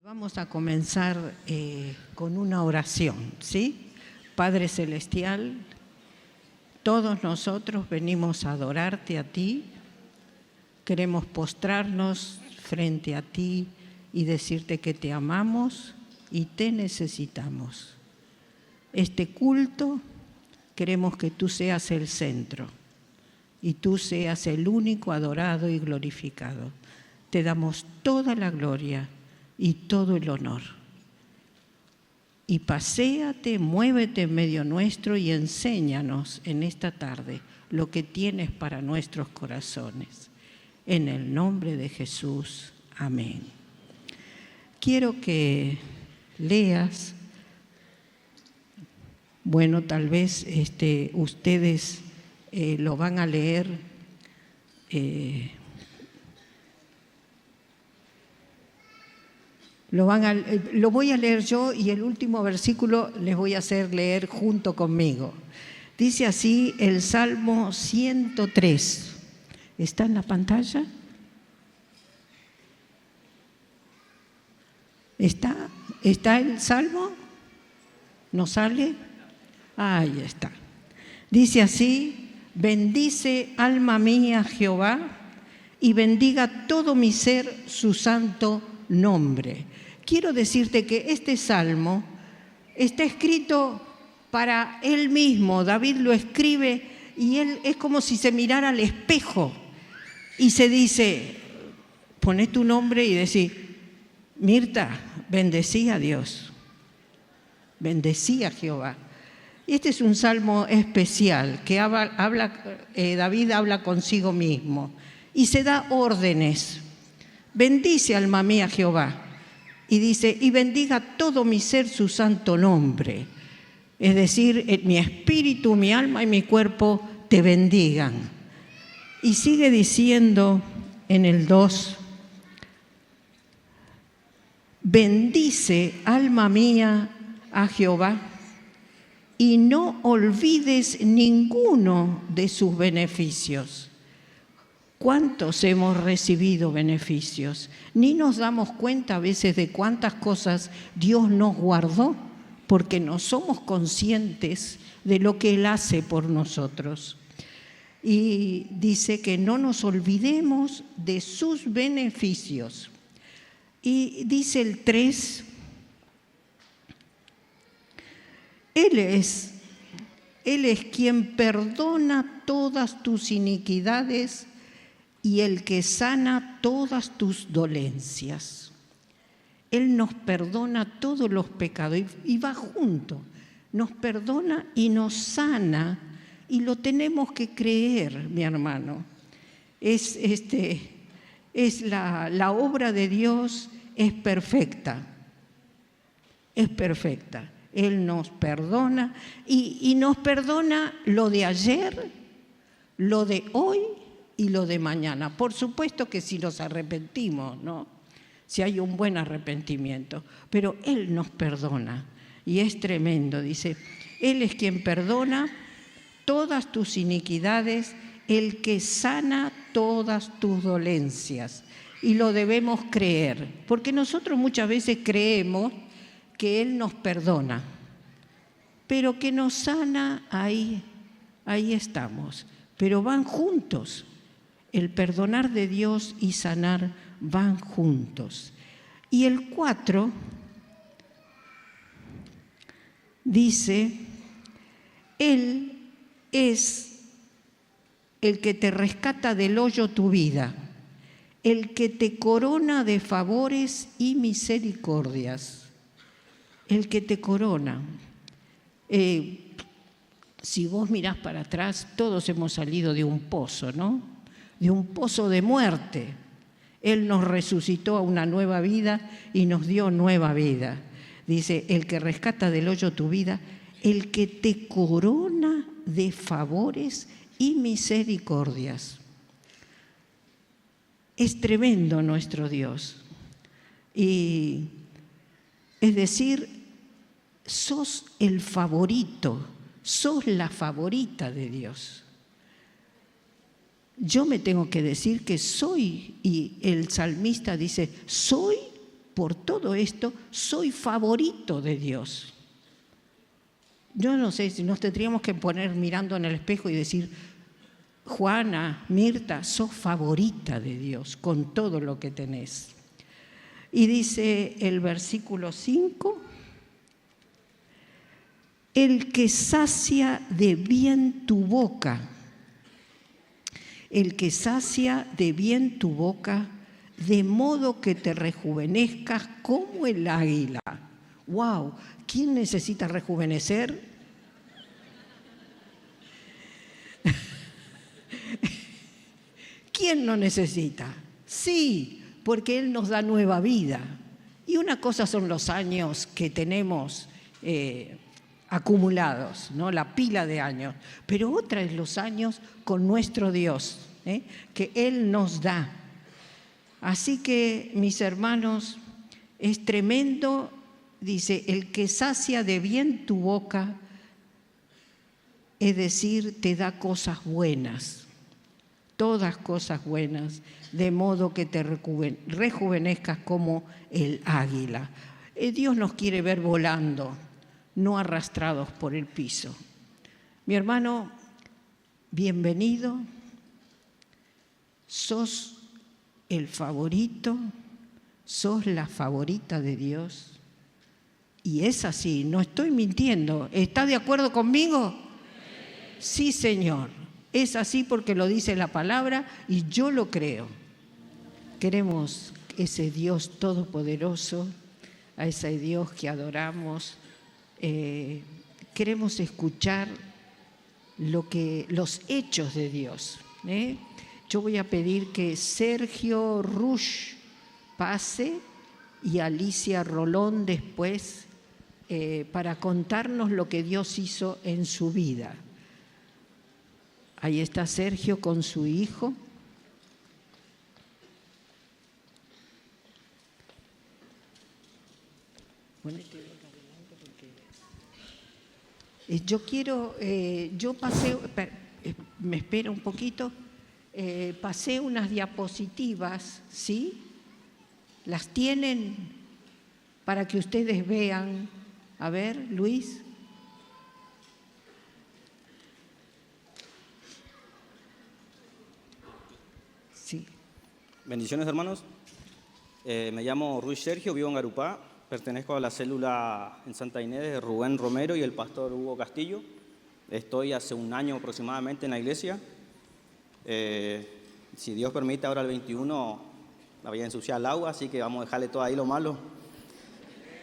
Vamos a comenzar con una oración, ¿sí? Padre Celestial, todos nosotros venimos a adorarte a ti, queremos postrarnos frente a ti y decirte que te amamos y te necesitamos. Este culto queremos que tú seas el centro y tú seas el único adorado y glorificado. Te damos toda la gloria y todo el honor. Y paséate, muévete en medio nuestro y enséñanos en esta tarde lo que tienes para nuestros corazones. En el nombre de Jesús. Amén. Quiero que leas, bueno, tal vez ustedes lo van a leer, lo voy a leer yo y el último versículo les voy a hacer leer junto conmigo. Dice así el Salmo 103. ¿Está en la pantalla? ¿Está el Salmo? ¿No sale? Ahí está. Dice así: bendice alma mía Jehová y bendiga todo mi ser su santo nombre. Quiero decirte que este salmo está escrito para él mismo. David lo escribe y él es como si se mirara al espejo y se dice, poné tu nombre y decís, Mirta, bendecí a Dios, bendecí a Jehová. Y este es un salmo especial que David habla consigo mismo y se da órdenes. Bendice alma mía Jehová. Y dice, y bendiga todo mi ser su santo nombre. Es decir, mi espíritu, mi alma y mi cuerpo te bendigan. Y sigue diciendo en el 2, bendice alma mía a Jehová y no olvides ninguno de sus beneficios. ¿Cuántos hemos recibido beneficios? Ni nos damos cuenta a veces de cuántas cosas Dios nos guardó porque no somos conscientes de lo que Él hace por nosotros. Y dice que no nos olvidemos de sus beneficios. Y dice el 3, Él es quien perdona todas tus iniquidades y el que sana todas tus dolencias. Él nos perdona todos los pecados y va junto. Nos perdona y nos sana y lo tenemos que creer, mi hermano. La obra de Dios es perfecta. Es perfecta. Él nos perdona y nos perdona lo de ayer, lo de hoy y lo de mañana. Por supuesto que si nos arrepentimos, ¿no? Si hay un buen arrepentimiento, pero Él nos perdona y es tremendo. Dice, Él es quien perdona todas tus iniquidades, el que sana todas tus dolencias. Y lo debemos creer, porque nosotros muchas veces creemos que Él nos perdona, pero que nos sana, ahí estamos. Pero van juntos. El perdonar de Dios y sanar van juntos. Y el 4 dice, Él es el que te rescata del hoyo tu vida, el que te corona de favores y misericordias. El que te corona. Si vos mirás para atrás, todos hemos salido de un pozo, ¿no? De un pozo de muerte. Él nos resucitó a una nueva vida y nos dio nueva vida. Dice, el que rescata del hoyo tu vida, el que te corona de favores y misericordias. Es tremendo nuestro Dios. Y es decir, sos el favorito, sos la favorita de Dios. Yo me tengo que decir que soy, y el salmista dice, soy por todo esto, soy favorito de Dios. Yo no sé si nos tendríamos que poner mirando en el espejo y decir, Juana, Mirta, sos favorita de Dios con todo lo que tenés. Y dice el versículo 5, el que sacia de bien tu boca, el que sacia de bien tu boca, de modo que te rejuvenezcas como el águila. ¡Wow! ¿Quién necesita rejuvenecer? ¿Quién no necesita? Sí, porque Él nos da nueva vida. Y una cosa son los años que tenemos acumulados, ¿no? La pila de años, pero otra es los años con nuestro Dios, que Él nos da. Así que, mis hermanos, es tremendo, dice, el que sacia de bien tu boca, es decir, te da cosas buenas, todas cosas buenas, de modo que te rejuvenezcas como el águila. Dios nos quiere ver volando, no arrastrados por el piso. Mi hermano, bienvenido, sos el favorito, sos la favorita de Dios. Y es así, no estoy mintiendo. ¿Está de acuerdo conmigo? Sí, Señor. Es así porque lo dice la palabra y yo lo creo. Queremos ese Dios todopoderoso, a ese Dios que adoramos. Queremos escuchar los hechos de Dios. Yo voy a pedir que Sergio Rush pase y Alicia Rolón después para contarnos lo que Dios hizo en su vida. Ahí está Sergio con su hijo. Yo quiero, yo pasé, me espera un poquito, pasé unas diapositivas, ¿sí? Las tienen para que ustedes vean. A ver, Luis. Sí. Bendiciones, hermanos. Me llamo Ruiz Sergio, vivo en Garupá. Pertenezco a la célula en Santa Inés de Rubén Romero y el pastor Hugo Castillo. Estoy hace un año aproximadamente en la iglesia. Si Dios permite, ahora el 21 la voy a ensuciar el agua, así que vamos a dejarle todo ahí lo malo.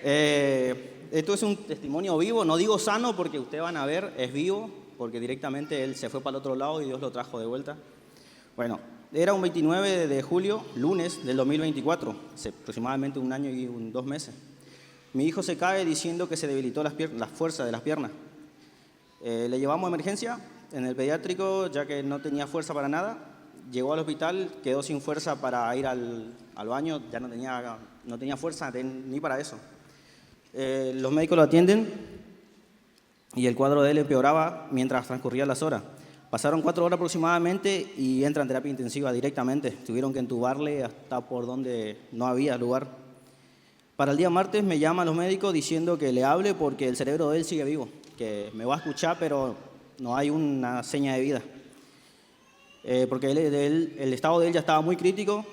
Esto es un testimonio vivo, no digo sano porque ustedes van a ver, es vivo, porque directamente él se fue para el otro lado y Dios lo trajo de vuelta. Bueno, era un 29 de julio, lunes del 2024, hace aproximadamente un año y 2 meses. Mi hijo se cae diciendo que se debilitó las fuerzas de las piernas. Le llevamos a emergencia en el pediátrico, ya que no tenía fuerza para nada. Llegó al hospital, quedó sin fuerza para ir al baño, ya no tenía fuerza ni para eso. Los médicos lo atienden y el cuadro de él empeoraba mientras transcurrían las horas. Pasaron 4 horas aproximadamente y entra en terapia intensiva directamente. Tuvieron que entubarle hasta por donde no había lugar. Para el día martes me llaman los médicos diciendo que le hable porque el cerebro de él sigue vivo, que me va a escuchar pero no hay una seña de vida. Porque el estado de él ya estaba muy crítico,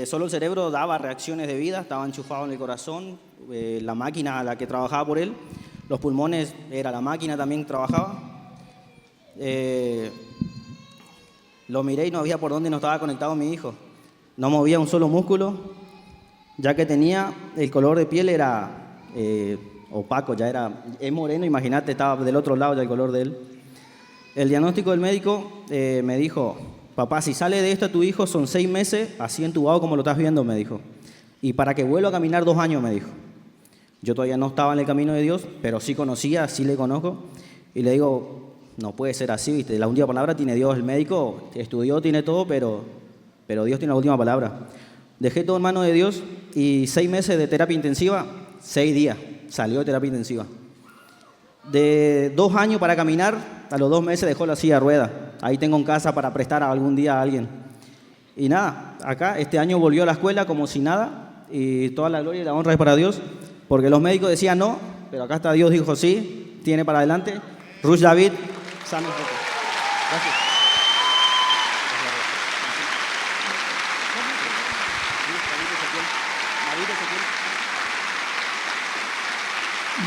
solo el cerebro daba reacciones de vida, estaba enchufado en el corazón, la máquina a la que trabajaba por él, los pulmones, era la máquina también que trabajaba. Lo miré y no había por dónde no estaba conectado mi hijo, no movía un solo músculo, ya que tenía, el color de piel era opaco, es moreno, imagínate, estaba del otro lado ya el color de él. El diagnóstico del médico me dijo, papá, si sale de esto tu hijo son 6 meses así entubado como lo estás viendo, me dijo. Y para que vuelva a caminar 2 años, me dijo. Yo todavía no estaba en el camino de Dios, pero sí conocía, sí le conozco. Y le digo, no puede ser así, ¿viste? La última palabra tiene Dios. El médico estudió, tiene todo, pero Dios tiene la última palabra. Dejé todo en manos de Dios y 6 meses de terapia intensiva, 6 días salió de terapia intensiva. De 2 años para caminar, a los 2 meses dejó la silla de ruedas. Ahí tengo en casa para prestar algún día a alguien. Y nada, acá este año volvió a la escuela como si nada. y toda la gloria y la honra es para Dios, porque los médicos decían no, pero acá está Dios, dijo sí, tiene para adelante. Rush David, sano un poco. Gracias.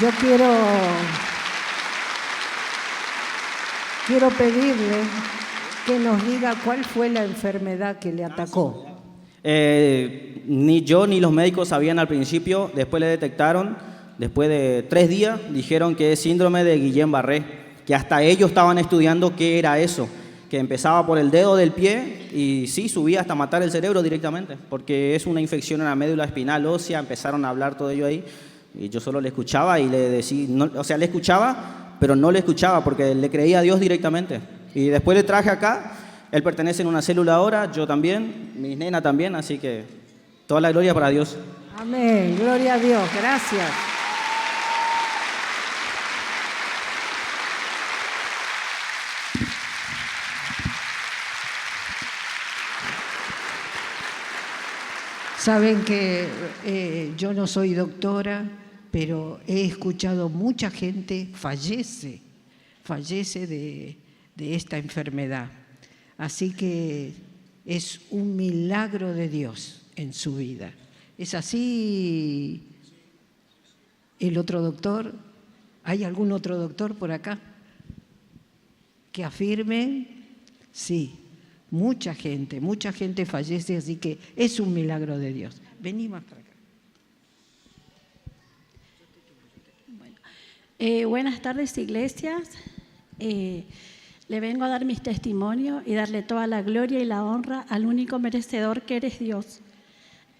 Yo quiero pedirle que nos diga cuál fue la enfermedad que le atacó. Ni yo ni los médicos sabían al principio, después le detectaron, después de 3 días, dijeron que es síndrome de Guillain-Barré, que hasta ellos estaban estudiando qué era eso, que empezaba por el dedo del pie y sí, subía hasta matar el cerebro directamente, porque es una infección en la médula espinal ósea, empezaron a hablar todo ello ahí, y yo solo le escuchaba y le decía, no, o sea, le escuchaba, pero no le escuchaba porque le creía a Dios directamente. Y después le traje acá, él pertenece en una célula ahora, yo también, mi nena también, así que toda la gloria para Dios. Amén, gloria a Dios, gracias. Saben que yo no soy doctora, pero he escuchado mucha gente fallece de esta enfermedad. Así que es un milagro de Dios en su vida. ¿Es así el otro doctor? ¿Hay algún otro doctor por acá que afirme? Sí, mucha gente fallece, así que es un milagro de Dios. Vení más para acá. Buenas tardes, iglesias. Le vengo a dar mis testimonios y darle toda la gloria y la honra al único merecedor que eres Dios.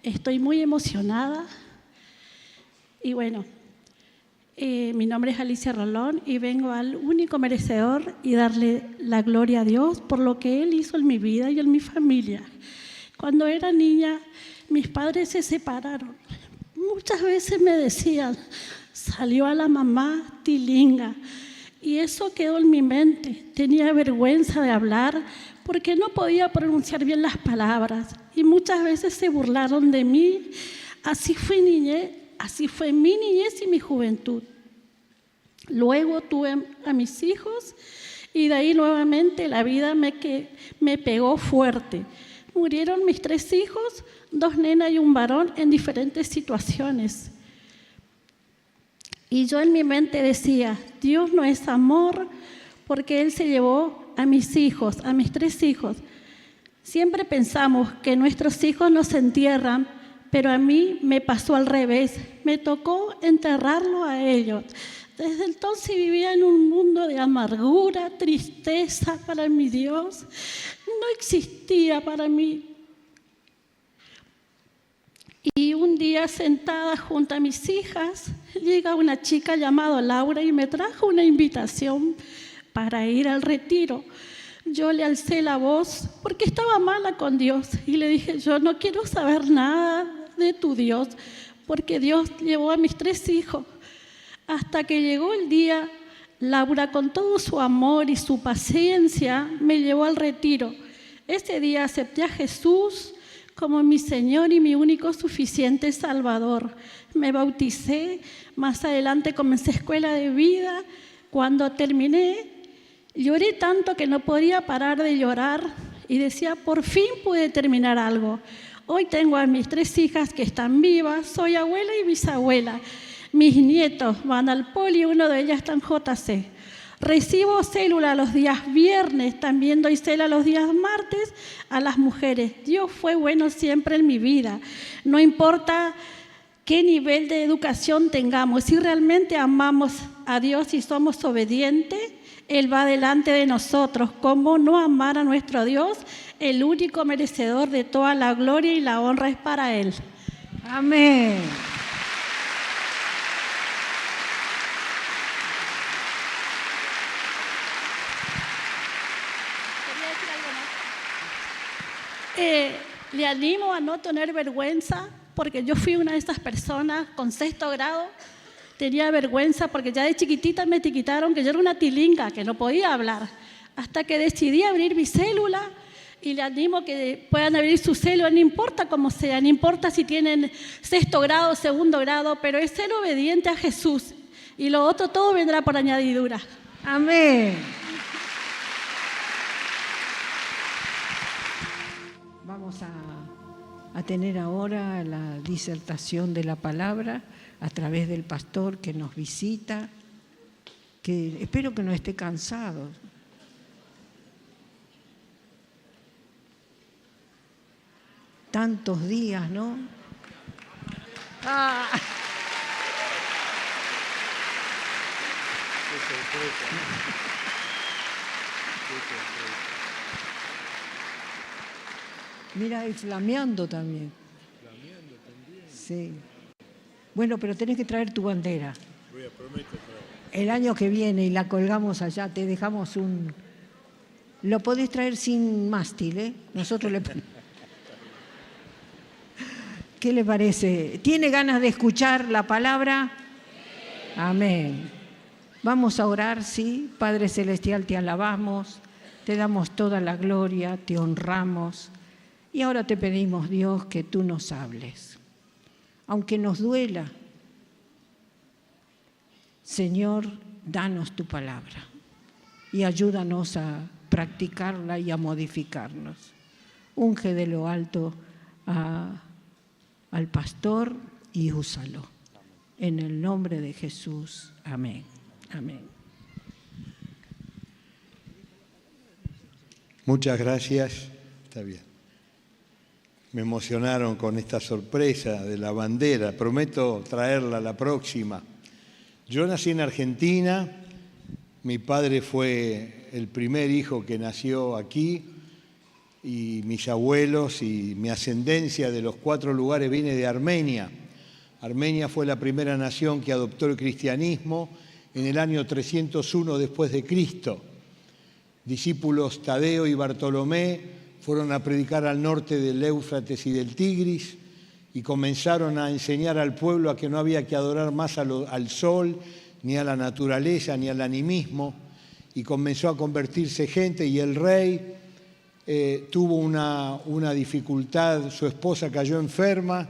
Estoy muy emocionada y bueno, mi nombre es Alicia Rolón y vengo al único merecedor y darle la gloria a Dios por lo que Él hizo en mi vida y en mi familia. Cuando era niña, mis padres se separaron. Muchas veces me decían, salió a la mamá tilinga. Y eso quedó en mi mente. Tenía vergüenza de hablar porque no podía pronunciar bien las palabras. Y muchas veces se burlaron de mí. Así fue mi niñez y mi juventud. Luego tuve a mis hijos y de ahí nuevamente la vida me pegó fuerte. Murieron mis 3 hijos, 2 nenas y un varón en diferentes situaciones. Y yo en mi mente decía, Dios no es amor porque Él se llevó a mis hijos, a mis 3 hijos. Siempre pensamos que nuestros hijos nos entierran, pero a mí me pasó al revés. Me tocó enterrarlo a ellos. Desde entonces vivía en un mundo de amargura, tristeza para mi Dios. No existía para mí. Y un día sentada junto a mis hijas, llega una chica llamada Laura y me trajo una invitación para ir al retiro. Yo le alcé la voz porque estaba mala con Dios y le dije, yo no quiero saber nada de tu Dios porque Dios llevó a mis 3 hijos. Hasta que llegó el día, Laura con todo su amor y su paciencia me llevó al retiro. Ese día acepté a Jesús como mi Señor y mi único suficiente Salvador. Me bauticé, más adelante comencé escuela de vida. Cuando terminé, lloré tanto que no podía parar de llorar y decía, por fin pude terminar algo. Hoy tengo a mis 3 hijas que están vivas, soy abuela y bisabuela. Mis nietos van al poli, uno de ellos está en JC. Recibo célula los días viernes, también doy célula los días martes a las mujeres. Dios fue bueno siempre en mi vida. No importa qué nivel de educación tengamos, si realmente amamos a Dios y somos obedientes, Él va delante de nosotros. ¿Cómo no amar a nuestro Dios? El único merecedor de toda la gloria y la honra es para Él. Amén. Le animo a no tener vergüenza, porque yo fui una de esas personas con 6º grado, tenía vergüenza porque ya de chiquitita me etiquetaron que yo era una tilinga, que no podía hablar, hasta que decidí abrir mi célula y le animo que puedan abrir su celo, no importa cómo sea, no importa si tienen 6º grado, 2º grado, pero es ser obediente a Jesús y lo otro todo vendrá por añadidura. Amén. Vamos a tener ahora la disertación de la palabra a través del pastor que nos visita, que espero que no esté cansado. Tantos días, ¿no? Ah. Mira, y flameando también. ¿Flameando también? Sí. Bueno, pero tenés que traer tu bandera. Prometo traer. El año que viene y la colgamos allá, te dejamos un... Lo podés traer sin mástil, ¿eh? Nosotros le ponemos... ¿Qué le parece? ¿Tiene ganas de escuchar la palabra? Amén. Vamos a orar, ¿sí? Padre Celestial, te alabamos, te damos toda la gloria, te honramos. Y ahora te pedimos, Dios, que tú nos hables. Aunque nos duela, Señor, danos tu palabra y ayúdanos a practicarla y a modificarnos. Unge de lo alto al pastor y úsalo. En el nombre de Jesús. Amén. Amén. Muchas gracias. Está bien. Me emocionaron con esta sorpresa de la bandera. Prometo traerla la próxima. Yo nací en Argentina. Mi padre fue el primer hijo que nació aquí. Y mis abuelos y mi ascendencia de los 4 lugares viene de Armenia. Armenia fue la primera nación que adoptó el cristianismo en el año 301 después de Cristo. Discípulos Tadeo y Bartolomé fueron a predicar al norte del Éufrates y del Tigris y comenzaron a enseñar al pueblo a que no había que adorar más al sol, ni a la naturaleza, ni al animismo, y comenzó a convertirse gente y el rey tuvo una dificultad, su esposa cayó enferma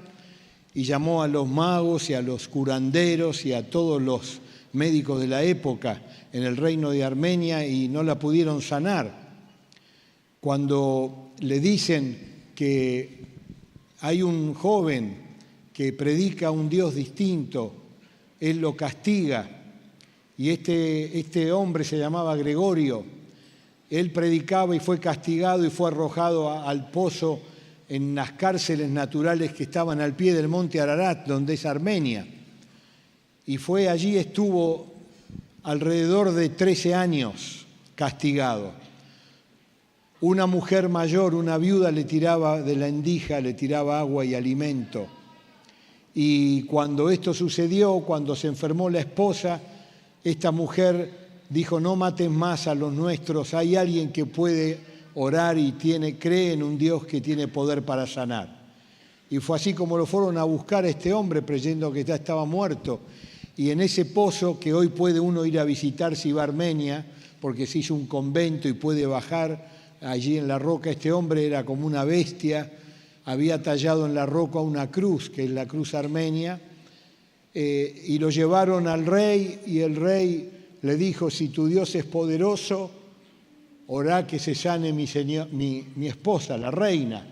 y llamó a los magos y a los curanderos y a todos los médicos de la época en el reino de Armenia y no la pudieron sanar. Cuando le dicen que hay un joven que predica a un Dios distinto, él lo castiga y este hombre se llamaba Gregorio. Él predicaba y fue castigado y fue arrojado al pozo en las cárceles naturales que estaban al pie del monte Ararat, donde es Armenia. Y fue allí, estuvo alrededor de 13 años castigado. Una mujer mayor, una viuda, le tiraba de la endija, le tiraba agua y alimento. Y cuando esto sucedió, cuando se enfermó la esposa, esta mujer dijo, no maten más a los nuestros, hay alguien que puede orar y cree en un Dios que tiene poder para sanar. Y fue así como lo fueron a buscar a este hombre, creyendo que ya estaba muerto. Y en ese pozo que hoy puede uno ir a visitar si va a Armenia, porque se hizo un convento y puede bajar allí en la roca, este hombre era como una bestia, había tallado en la roca una cruz, que es la cruz armenia, y lo llevaron al rey y el rey le dijo, si tu Dios es poderoso, orá que se sane mi esposa, la reina.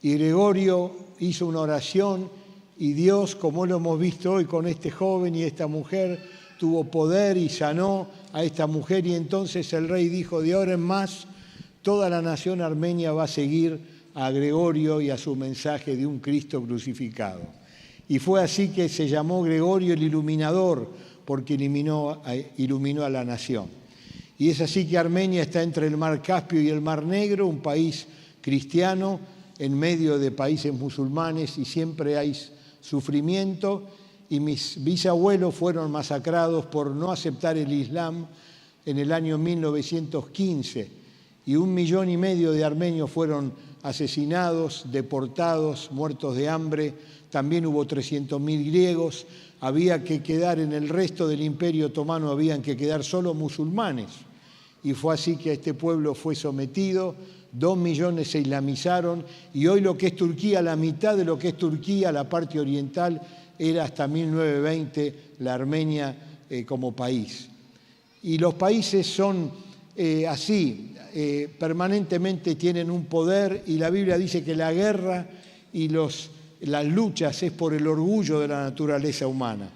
Y Gregorio hizo una oración y Dios, como lo hemos visto hoy con este joven y esta mujer, tuvo poder y sanó a esta mujer. Y entonces el rey dijo, de ahora en más, toda la nación armenia va a seguir a Gregorio y a su mensaje de un Cristo crucificado. Y fue así que se llamó Gregorio el Iluminador, porque iluminó a la nación. Y es así que Armenia está entre el Mar Caspio y el Mar Negro, un país cristiano en medio de países musulmanes y siempre hay sufrimiento. Y mis bisabuelos fueron masacrados por no aceptar el Islam en el año 1915. Y 1,5 millones de armenios fueron asesinados, deportados, muertos de hambre. También hubo 300.000 griegos. Había que quedar en el resto del Imperio Otomano, habían que quedar solo musulmanes. Y fue así que este pueblo fue sometido 2 millones se islamizaron y hoy lo que es Turquía, la mitad de lo que es Turquía, la parte oriental, era hasta 1920 la Armenia como país. Y los países son así, permanentemente tienen un poder y la Biblia dice que la guerra y las luchas es por el orgullo de la naturaleza humana.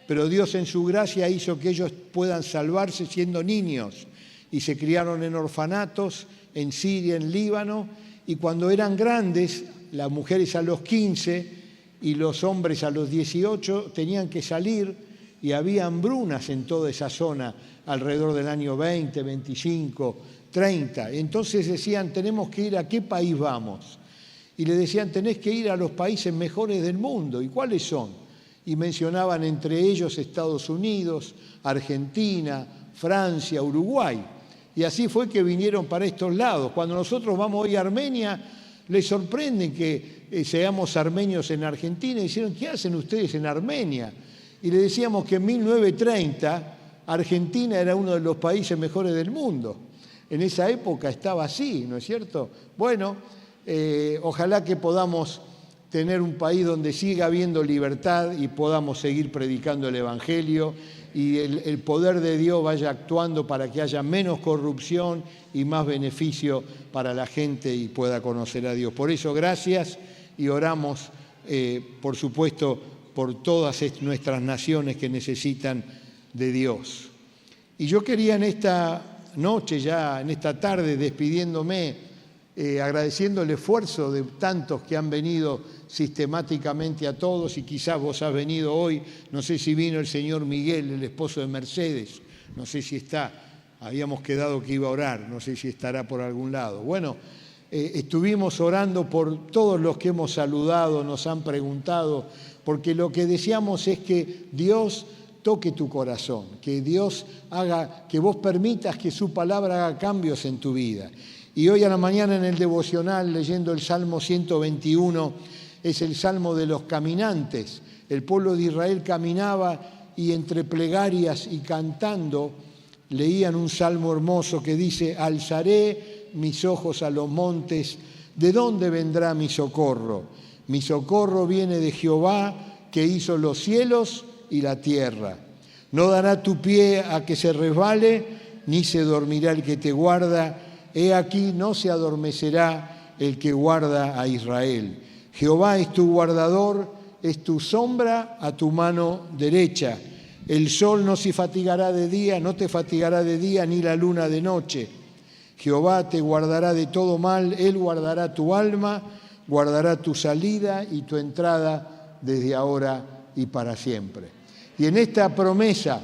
Pero Dios en su gracia hizo que ellos puedan salvarse siendo niños y se criaron en orfanatos, en Siria, en Líbano, y cuando eran grandes, las mujeres a los 15 y los hombres a los 18 tenían que salir y había hambrunas en toda esa zona alrededor del año 20, 25, 30. Entonces decían, tenemos que ir, ¿a qué país vamos? Y le decían, tenés que ir a los países mejores del mundo. ¿Y cuáles son? Y mencionaban entre ellos Estados Unidos, Argentina, Francia, Uruguay. Y así fue que vinieron para estos lados. Cuando nosotros vamos hoy a Armenia, les sorprende que seamos armenios en Argentina. Y dijeron, ¿qué hacen ustedes en Armenia? Y le decíamos que en 1930 Argentina era uno de los países mejores del mundo. En esa época estaba así, ¿no es cierto? Bueno, ojalá que podamos tener un país donde siga habiendo libertad y podamos seguir predicando el Evangelio y el poder de Dios vaya actuando para que haya menos corrupción y más beneficio para la gente y pueda conocer a Dios. Por eso, gracias y oramos, por supuesto, por todas nuestras naciones que necesitan de Dios. Y yo quería en esta noche, ya en esta tarde, despidiéndome, agradeciendo el esfuerzo de tantos que han venido sistemáticamente a todos, y quizás vos has venido hoy, no sé si vino el señor Miguel, el esposo de Mercedes, no sé si está, habíamos quedado que iba a orar, no sé si estará por algún lado. Bueno, estuvimos orando por todos los que hemos saludado, nos han preguntado, porque lo que deseamos es que Dios toque tu corazón, que Dios haga, que vos permitas que su palabra haga cambios en tu vida. Y hoy a la mañana en el devocional, leyendo el Salmo 121, es el Salmo de los caminantes. El pueblo de Israel caminaba y entre plegarias y cantando leían un salmo hermoso que dice: alzaré mis ojos a los montes, ¿de dónde vendrá mi socorro? Mi socorro viene de Jehová, que hizo los cielos y la tierra. No dará tu pie a que se resbale, ni se dormirá el que te guarda. He aquí, no se adormecerá el que guarda a Israel. Jehová es tu guardador, es tu sombra a tu mano derecha. El sol no se fatigará de día, no te fatigará de día, ni la luna de noche. Jehová te guardará de todo mal, Él guardará tu alma, guardará tu salida y tu entrada desde ahora y para siempre. Y en esta promesa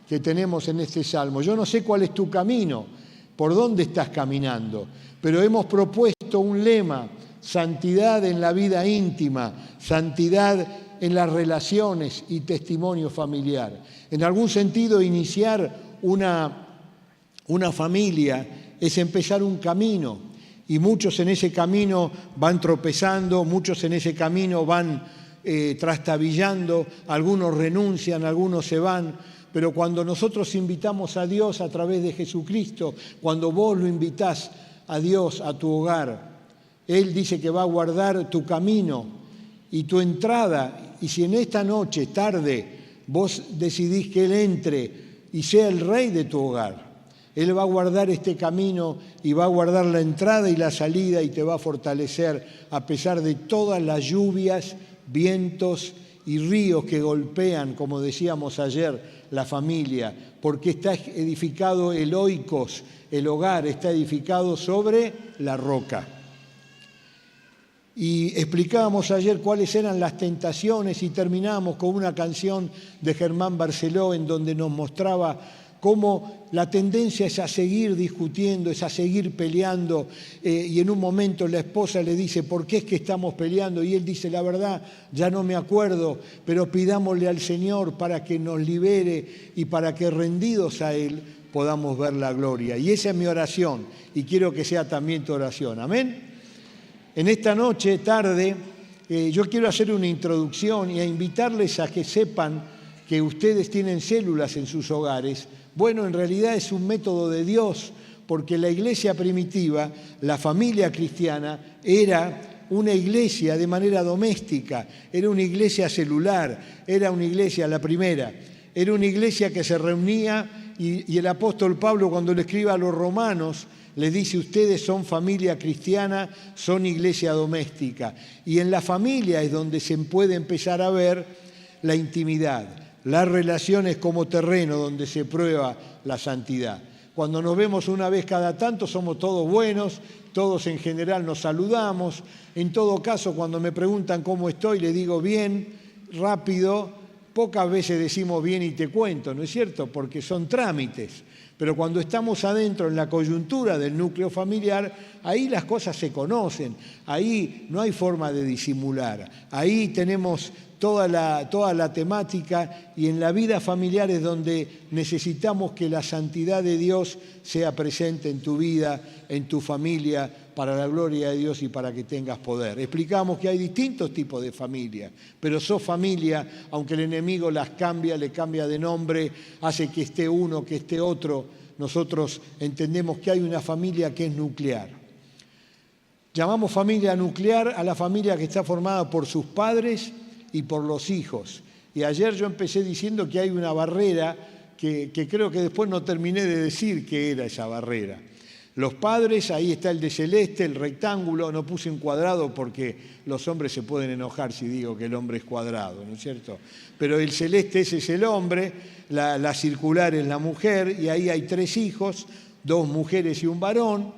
que tenemos en este salmo, yo no sé cuál es tu camino, por dónde estás caminando, pero hemos propuesto un lema: santidad en la vida íntima, santidad en las relaciones y testimonio familiar. En algún sentido, iniciar una familia es empezar un camino, y muchos en ese camino van tropezando, muchos en ese camino van trastabillando, algunos renuncian, algunos se van, pero cuando nosotros invitamos a Dios a través de Jesucristo, cuando vos lo invitás a Dios a tu hogar, Él dice que va a guardar tu camino y tu entrada, y si en esta noche, tarde, vos decidís que Él entre y sea el rey de tu hogar, Él va a guardar este camino y va a guardar la entrada y la salida y te va a fortalecer a pesar de todas las lluvias, vientos y ríos que golpean, como decíamos ayer, la familia, porque está edificado el oikos, el hogar está edificado sobre la roca. Y explicábamos ayer cuáles eran las tentaciones y terminamos con una canción de Germán Barceló en donde nos mostraba cómo la tendencia es a seguir discutiendo, es a seguir peleando, y en un momento la esposa le dice: ¿por qué es que estamos peleando? Y él dice: la verdad, ya no me acuerdo, pero pidámosle al Señor para que nos libere y para que rendidos a Él podamos ver la gloria. Y esa es mi oración, y quiero que sea también tu oración. Amén. En esta noche, tarde, yo quiero hacer una introducción y a invitarles a que sepan que ustedes tienen células en sus hogares. Bueno, en realidad es un método de Dios porque la iglesia primitiva, la familia cristiana, era una iglesia de manera doméstica, era una iglesia celular, era una iglesia, la primera, era una iglesia que se reunía y el apóstol Pablo, cuando le escribe a los romanos, les dice: ustedes son familia cristiana, son iglesia doméstica. Y en la familia es donde se puede empezar a ver la intimidad, las relaciones como terreno donde se prueba la santidad. Cuando nos vemos una vez cada tanto somos todos buenos, todos en general nos saludamos. En todo caso, cuando me preguntan cómo estoy, le digo bien, rápido. Pocas veces decimos bien y te cuento, ¿no es cierto? Porque son trámites. Pero cuando estamos adentro en la coyuntura del núcleo familiar, ahí las cosas se conocen, ahí no hay forma de disimular, ahí tenemos toda la temática, y en la vida familiar es donde necesitamos que la santidad de Dios sea presente en tu vida, en tu familia, para la gloria de Dios y para que tengas poder. Explicamos que hay distintos tipos de familia, pero sos familia, aunque el enemigo las cambia, le cambia de nombre, hace que esté uno, que esté otro. Nosotros entendemos que hay una familia que es nuclear. Llamamos familia nuclear a la familia que está formada por sus padres y por los hijos. Y ayer yo empecé diciendo que hay una barrera que creo que después no terminé de decir qué era esa barrera. Los padres, ahí está el de celeste, el rectángulo, no puse un cuadrado porque los hombres se pueden enojar si digo que el hombre es cuadrado, ¿no es cierto? Pero el celeste ese es el hombre, la circular es la mujer, y ahí hay 3 hijos, 2 mujeres y un varón.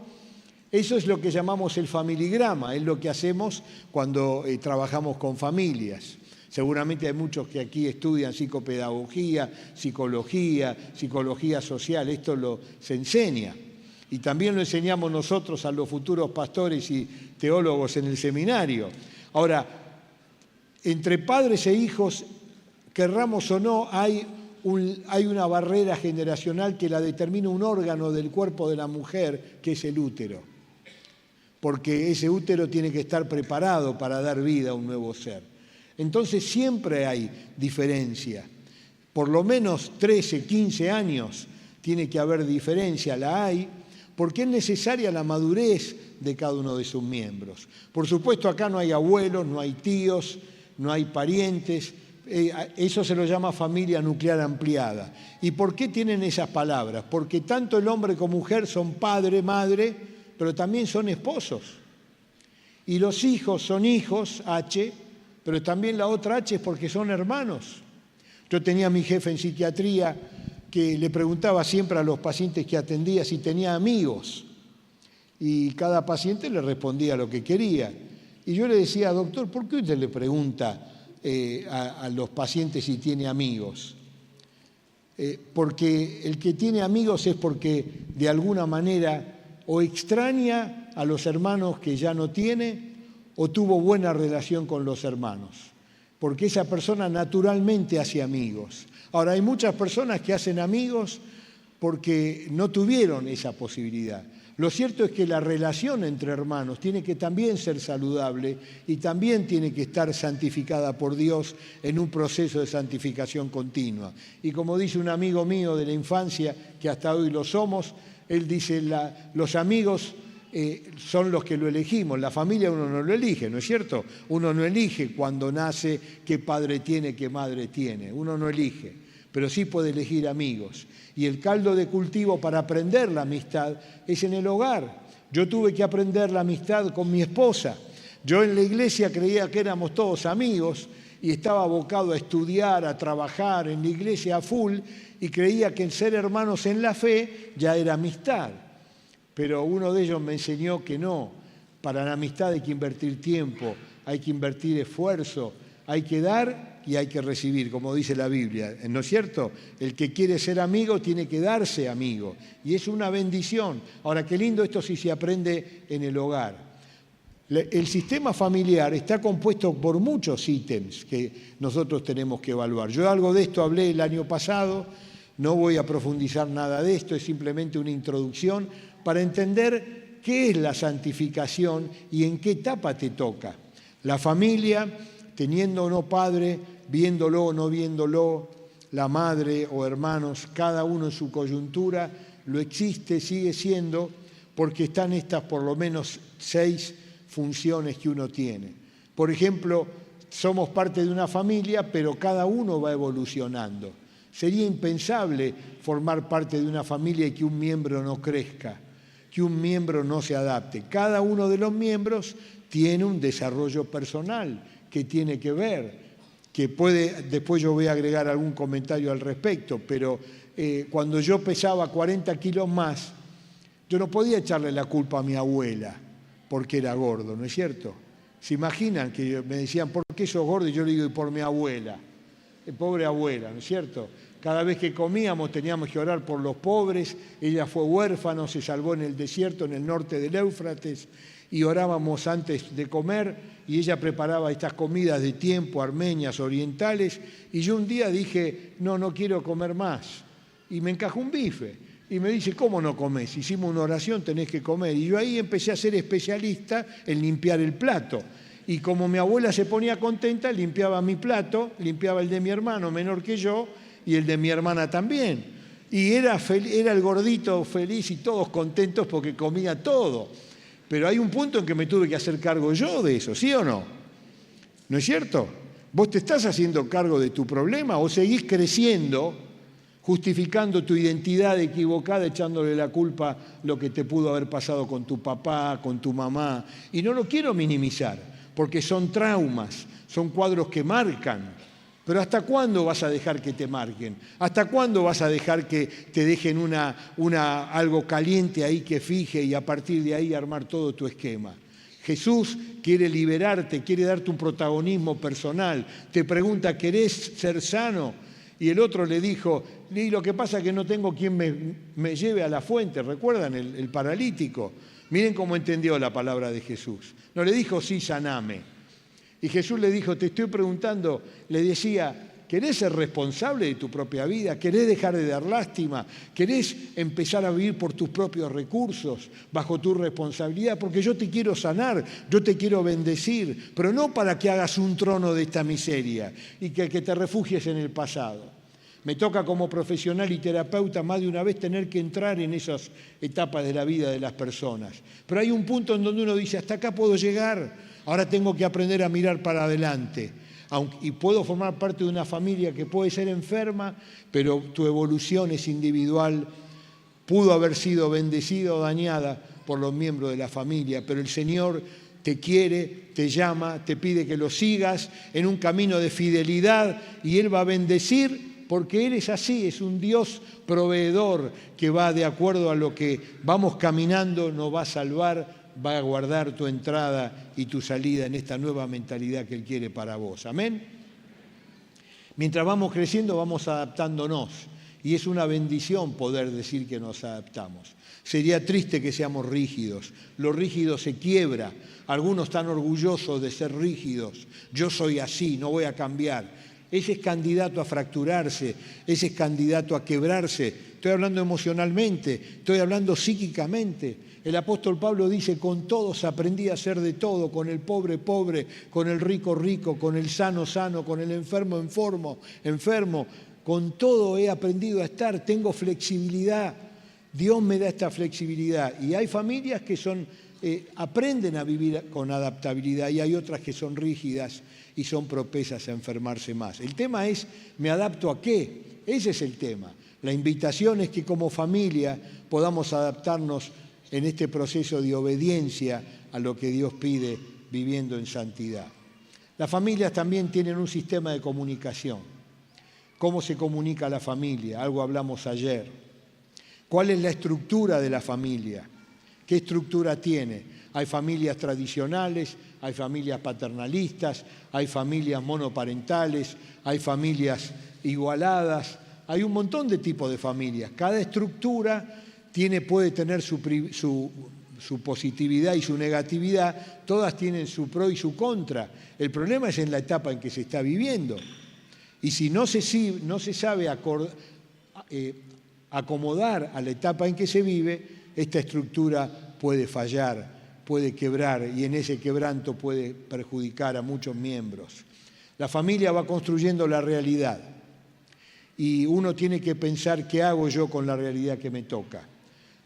Eso es lo que llamamos el familigrama, es lo que hacemos cuando trabajamos con familias. Seguramente hay muchos que aquí estudian psicopedagogía, psicología social, esto se enseña. Y también lo enseñamos nosotros a los futuros pastores y teólogos en el seminario. Ahora, entre padres e hijos, querramos o no, hay una barrera generacional que la determina un órgano del cuerpo de la mujer, que es el útero. Porque ese útero tiene que estar preparado para dar vida a un nuevo ser. Entonces siempre hay diferencia. Por lo menos 13, 15 años tiene que haber diferencia, la hay, porque es necesaria la madurez de cada uno de sus miembros. Por supuesto, acá no hay abuelos, no hay tíos, no hay parientes. Eso se lo llama familia nuclear ampliada. ¿Y por qué tienen esas palabras? Porque tanto el hombre como mujer son padre, madre, pero también son esposos. Y los hijos son hijos, H, pero también la otra H es porque son hermanos. Yo tenía a mi jefe en psiquiatría que le preguntaba siempre a los pacientes que atendía si tenía amigos. Y cada paciente le respondía lo que quería. Y yo le decía: doctor, ¿por qué usted le pregunta a los pacientes si tiene amigos? Porque el que tiene amigos es porque de alguna manera o extraña a los hermanos que ya no tiene, o tuvo buena relación con los hermanos, porque esa persona naturalmente hace amigos. Ahora, hay muchas personas que hacen amigos porque no tuvieron esa posibilidad. Lo cierto es que la relación entre hermanos tiene que también ser saludable y también tiene que estar santificada por Dios en un proceso de santificación continua. Y como dice un amigo mío de la infancia, que hasta hoy lo somos, él dice: los amigos son los que lo elegimos, la familia uno no lo elige, ¿no es cierto? Uno no elige cuando nace qué padre tiene, qué madre tiene, uno no elige, pero sí puede elegir amigos. Y el caldo de cultivo para aprender la amistad es en el hogar. Yo tuve que aprender la amistad con mi esposa. Yo en la iglesia creía que éramos todos amigos y estaba abocado a estudiar, a trabajar en la iglesia a full, y creía que el ser hermanos en la fe ya era amistad. Pero uno de ellos me enseñó que no. Para la amistad hay que invertir tiempo, hay que invertir esfuerzo, hay que dar y hay que recibir, como dice la Biblia, ¿no es cierto? El que quiere ser amigo tiene que darse amigo, y es una bendición. Ahora, qué lindo esto si se aprende en el hogar. El sistema familiar está compuesto por muchos ítems que nosotros tenemos que evaluar. Yo algo de esto hablé el año pasado, no voy a profundizar nada de esto, es simplemente una introducción para entender qué es la santificación y en qué etapa te toca. La familia, teniendo o no padre, viéndolo o no viéndolo, la madre o hermanos, cada uno en su coyuntura, lo existe, sigue siendo, porque están estas por lo menos 6 funciones que uno tiene. Por ejemplo, somos parte de una familia, pero cada uno va evolucionando. Sería impensable formar parte de una familia y que un miembro no crezca, que un miembro no se adapte. Cada uno de los miembros tiene un desarrollo personal que tiene que ver, que puede, después yo voy a agregar algún comentario al respecto, pero cuando yo pesaba 40 kilos más, yo no podía echarle la culpa a mi abuela porque era gordo, ¿no es cierto? ¿Se imaginan que me decían, ¿por qué sos gordo? Y yo le digo, y por mi abuela. Pobre abuela, ¿no es cierto? Cada vez que comíamos teníamos que orar por los pobres, ella fue huérfana, se salvó en el desierto, en el norte del Éufrates, y orábamos antes de comer, y ella preparaba estas comidas de tiempo, armenias, orientales, y yo un día dije, no quiero comer más, y me encajó un bife, y me dice, ¿cómo no comés? Hicimos una oración, tenés que comer, y yo ahí empecé a ser especialista en limpiar el plato. Y como mi abuela se ponía contenta, limpiaba mi plato, limpiaba el de mi hermano menor que yo y el de mi hermana también. Y era el gordito feliz y todos contentos porque comía todo. Pero hay un punto en que me tuve que hacer cargo yo de eso, ¿sí o no? ¿No es cierto? ¿Vos te estás haciendo cargo de tu problema o seguís creciendo, justificando tu identidad equivocada, echándole la culpa lo que te pudo haber pasado con tu papá, con tu mamá? Y no lo quiero minimizar, porque son traumas, son cuadros que marcan. Pero ¿hasta cuándo vas a dejar que te marquen? ¿Hasta cuándo vas a dejar que te dejen algo caliente ahí que fije y a partir de ahí armar todo tu esquema? Jesús quiere liberarte, quiere darte un protagonismo personal. Te pregunta, ¿querés ser sano? Y el otro le dijo, y lo que pasa es que no tengo quien me lleve a la fuente. ¿Recuerdan el paralítico? Miren cómo entendió la palabra de Jesús. No le dijo, sí, saname. Y Jesús le dijo, te estoy preguntando, le decía, ¿querés ser responsable de tu propia vida? ¿Querés dejar de dar lástima? ¿Querés empezar a vivir por tus propios recursos, bajo tu responsabilidad? Porque yo te quiero sanar, yo te quiero bendecir, pero no para que hagas un trono de esta miseria y que te refugies en el pasado. Me toca como profesional y terapeuta más de una vez tener que entrar en esas etapas de la vida de las personas. Pero hay un punto en donde uno dice, hasta acá puedo llegar, ahora tengo que aprender a mirar para adelante. Y puedo formar parte de una familia que puede ser enferma, pero tu evolución es individual, pudo haber sido bendecida o dañada por los miembros de la familia, pero el Señor te quiere, te llama, te pide que lo sigas en un camino de fidelidad y Él va a bendecir. Porque Él es así, es un Dios proveedor que va de acuerdo a lo que vamos caminando, nos va a salvar, va a guardar tu entrada y tu salida en esta nueva mentalidad que Él quiere para vos. Amén. Mientras vamos creciendo, vamos adaptándonos. Y es una bendición poder decir que nos adaptamos. Sería triste que seamos rígidos. Lo rígido se quiebra. Algunos están orgullosos de ser rígidos. Yo soy así, no voy a cambiar. Ese es candidato a fracturarse, ese es candidato a quebrarse. Estoy hablando emocionalmente, estoy hablando psíquicamente. El apóstol Pablo dice, con todos aprendí a hacer de todo, con el pobre, pobre, con el rico, rico, con el sano, sano, con el enfermo, enfermo. Con todo he aprendido a estar, tengo flexibilidad. Dios me da esta flexibilidad. Y hay familias que aprenden a vivir con adaptabilidad y hay otras que son rígidas y son propensas a enfermarse más. El tema es, ¿me adapto a qué? Ese es el tema. La invitación es que como familia podamos adaptarnos en este proceso de obediencia a lo que Dios pide viviendo en santidad. Las familias también tienen un sistema de comunicación. ¿Cómo se comunica la familia? Algo hablamos ayer. ¿Cuál es la estructura de la familia? ¿Qué estructura tiene? Hay familias tradicionales, hay familias paternalistas, hay familias monoparentales, hay familias igualadas, hay un montón de tipos de familias. Cada estructura puede tener su positividad y su negatividad, todas tienen su pro y su contra. El problema es en la etapa en que se está viviendo. Y si no se sabe acomodar a la etapa en que se vive, esta estructura puede fallar, puede quebrar y en ese quebranto puede perjudicar a muchos miembros. La familia va construyendo la realidad y uno tiene que pensar qué hago yo con la realidad que me toca.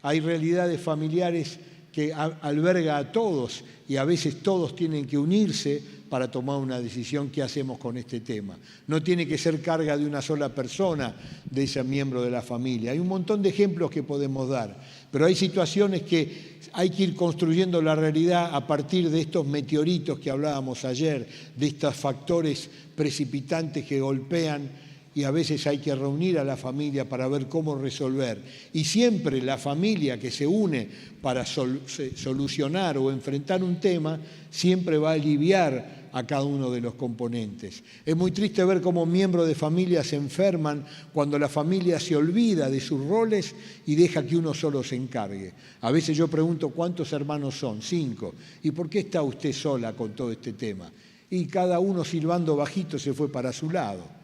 Hay realidades familiares que alberga a todos y a veces todos tienen que unirse para tomar una decisión qué hacemos con este tema. No tiene que ser carga de una sola persona, de ese miembro de la familia. Hay un montón de ejemplos que podemos dar, pero hay situaciones que hay que ir construyendo la realidad a partir de estos meteoritos que hablábamos ayer, de estos factores precipitantes que golpean, y a veces hay que reunir a la familia para ver cómo resolver. Y siempre la familia que se une para solucionar o enfrentar un tema, siempre va a aliviar a cada uno de los componentes. Es muy triste ver cómo miembros de familia se enferman cuando la familia se olvida de sus roles y deja que uno solo se encargue. A veces yo pregunto, ¿cuántos hermanos son? 5. ¿Y por qué está usted sola con todo este tema? Y cada uno silbando bajito se fue para su lado.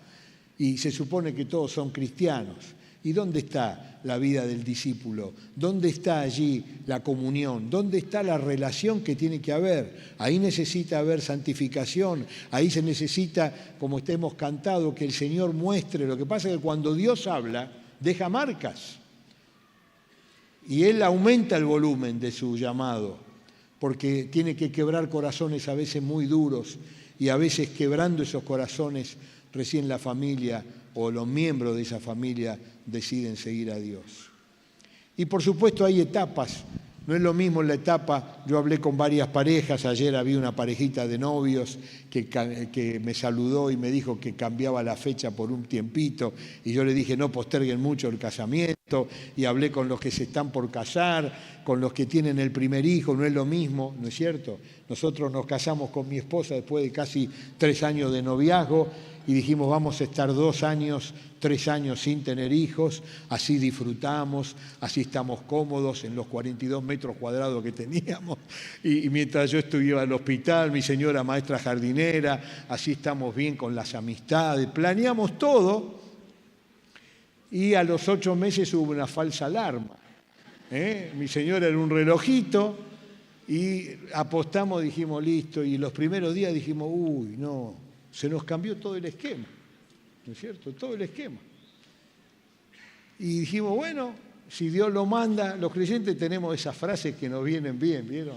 Y se supone que todos son cristianos. ¿Y dónde está la vida del discípulo? ¿Dónde está allí la comunión? ¿Dónde está la relación que tiene que haber? Ahí necesita haber santificación, ahí se necesita, como hemos cantado, que el Señor muestre. Lo que pasa es que cuando Dios habla, deja marcas. Y Él aumenta el volumen de su llamado, porque tiene que quebrar corazones a veces muy duros, y a veces quebrando esos corazones, recién la familia o los miembros de esa familia deciden seguir a Dios. Y por supuesto hay etapas, no es lo mismo la etapa, yo hablé con varias parejas, ayer había una parejita de novios que me saludó y me dijo que cambiaba la fecha por un tiempito, y yo le dije no posterguen mucho el casamiento, y hablé con los que se están por casar, con los que tienen el primer hijo, no es lo mismo, ¿no es cierto? Nosotros nos casamos con mi esposa después de casi 3 años de noviazgo, y dijimos vamos a estar 2 años, 3 años sin tener hijos, así disfrutamos, así estamos cómodos en los 42 metros cuadrados que teníamos, y mientras yo estudiaba al hospital, mi señora maestra jardinera, así estamos bien con las amistades, planeamos todo, y a los 8 meses hubo una falsa alarma. Mi señora era un relojito, y apostamos, dijimos listo, y los primeros días dijimos, uy, no, se nos cambió todo el esquema, ¿no es cierto? Todo el esquema. Y dijimos, bueno, si Dios lo manda, los creyentes tenemos esas frases que nos vienen bien, ¿vieron?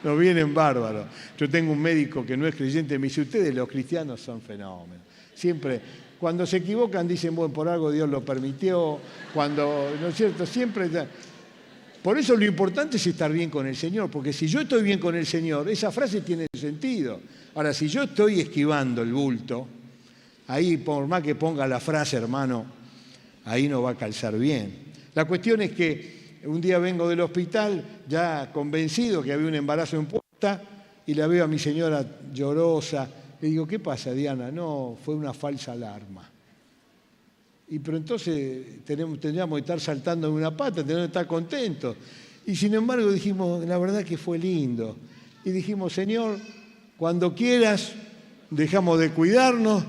Nos vienen bárbaros. Yo tengo un médico que no es creyente, me dice, ustedes los cristianos son fenómenos. Siempre, cuando se equivocan, dicen, bueno, por algo Dios lo permitió, cuando, ¿no es cierto? Siempre... Por eso lo importante es estar bien con el Señor, porque si yo estoy bien con el Señor, esa frase tiene sentido. Ahora, si yo estoy esquivando el bulto, ahí por más que ponga la frase, hermano, ahí no va a calzar bien. La cuestión es que un día vengo del hospital, ya convencido que había un embarazo en puerta, y la veo a mi señora llorosa. Le digo, ¿qué pasa, Diana? No, fue una falsa alarma. Pero entonces tendríamos que estar saltando en una pata, tendríamos que estar contentos. Y sin embargo dijimos, la verdad que fue lindo. Y dijimos, Señor, cuando quieras, dejamos de cuidarnos,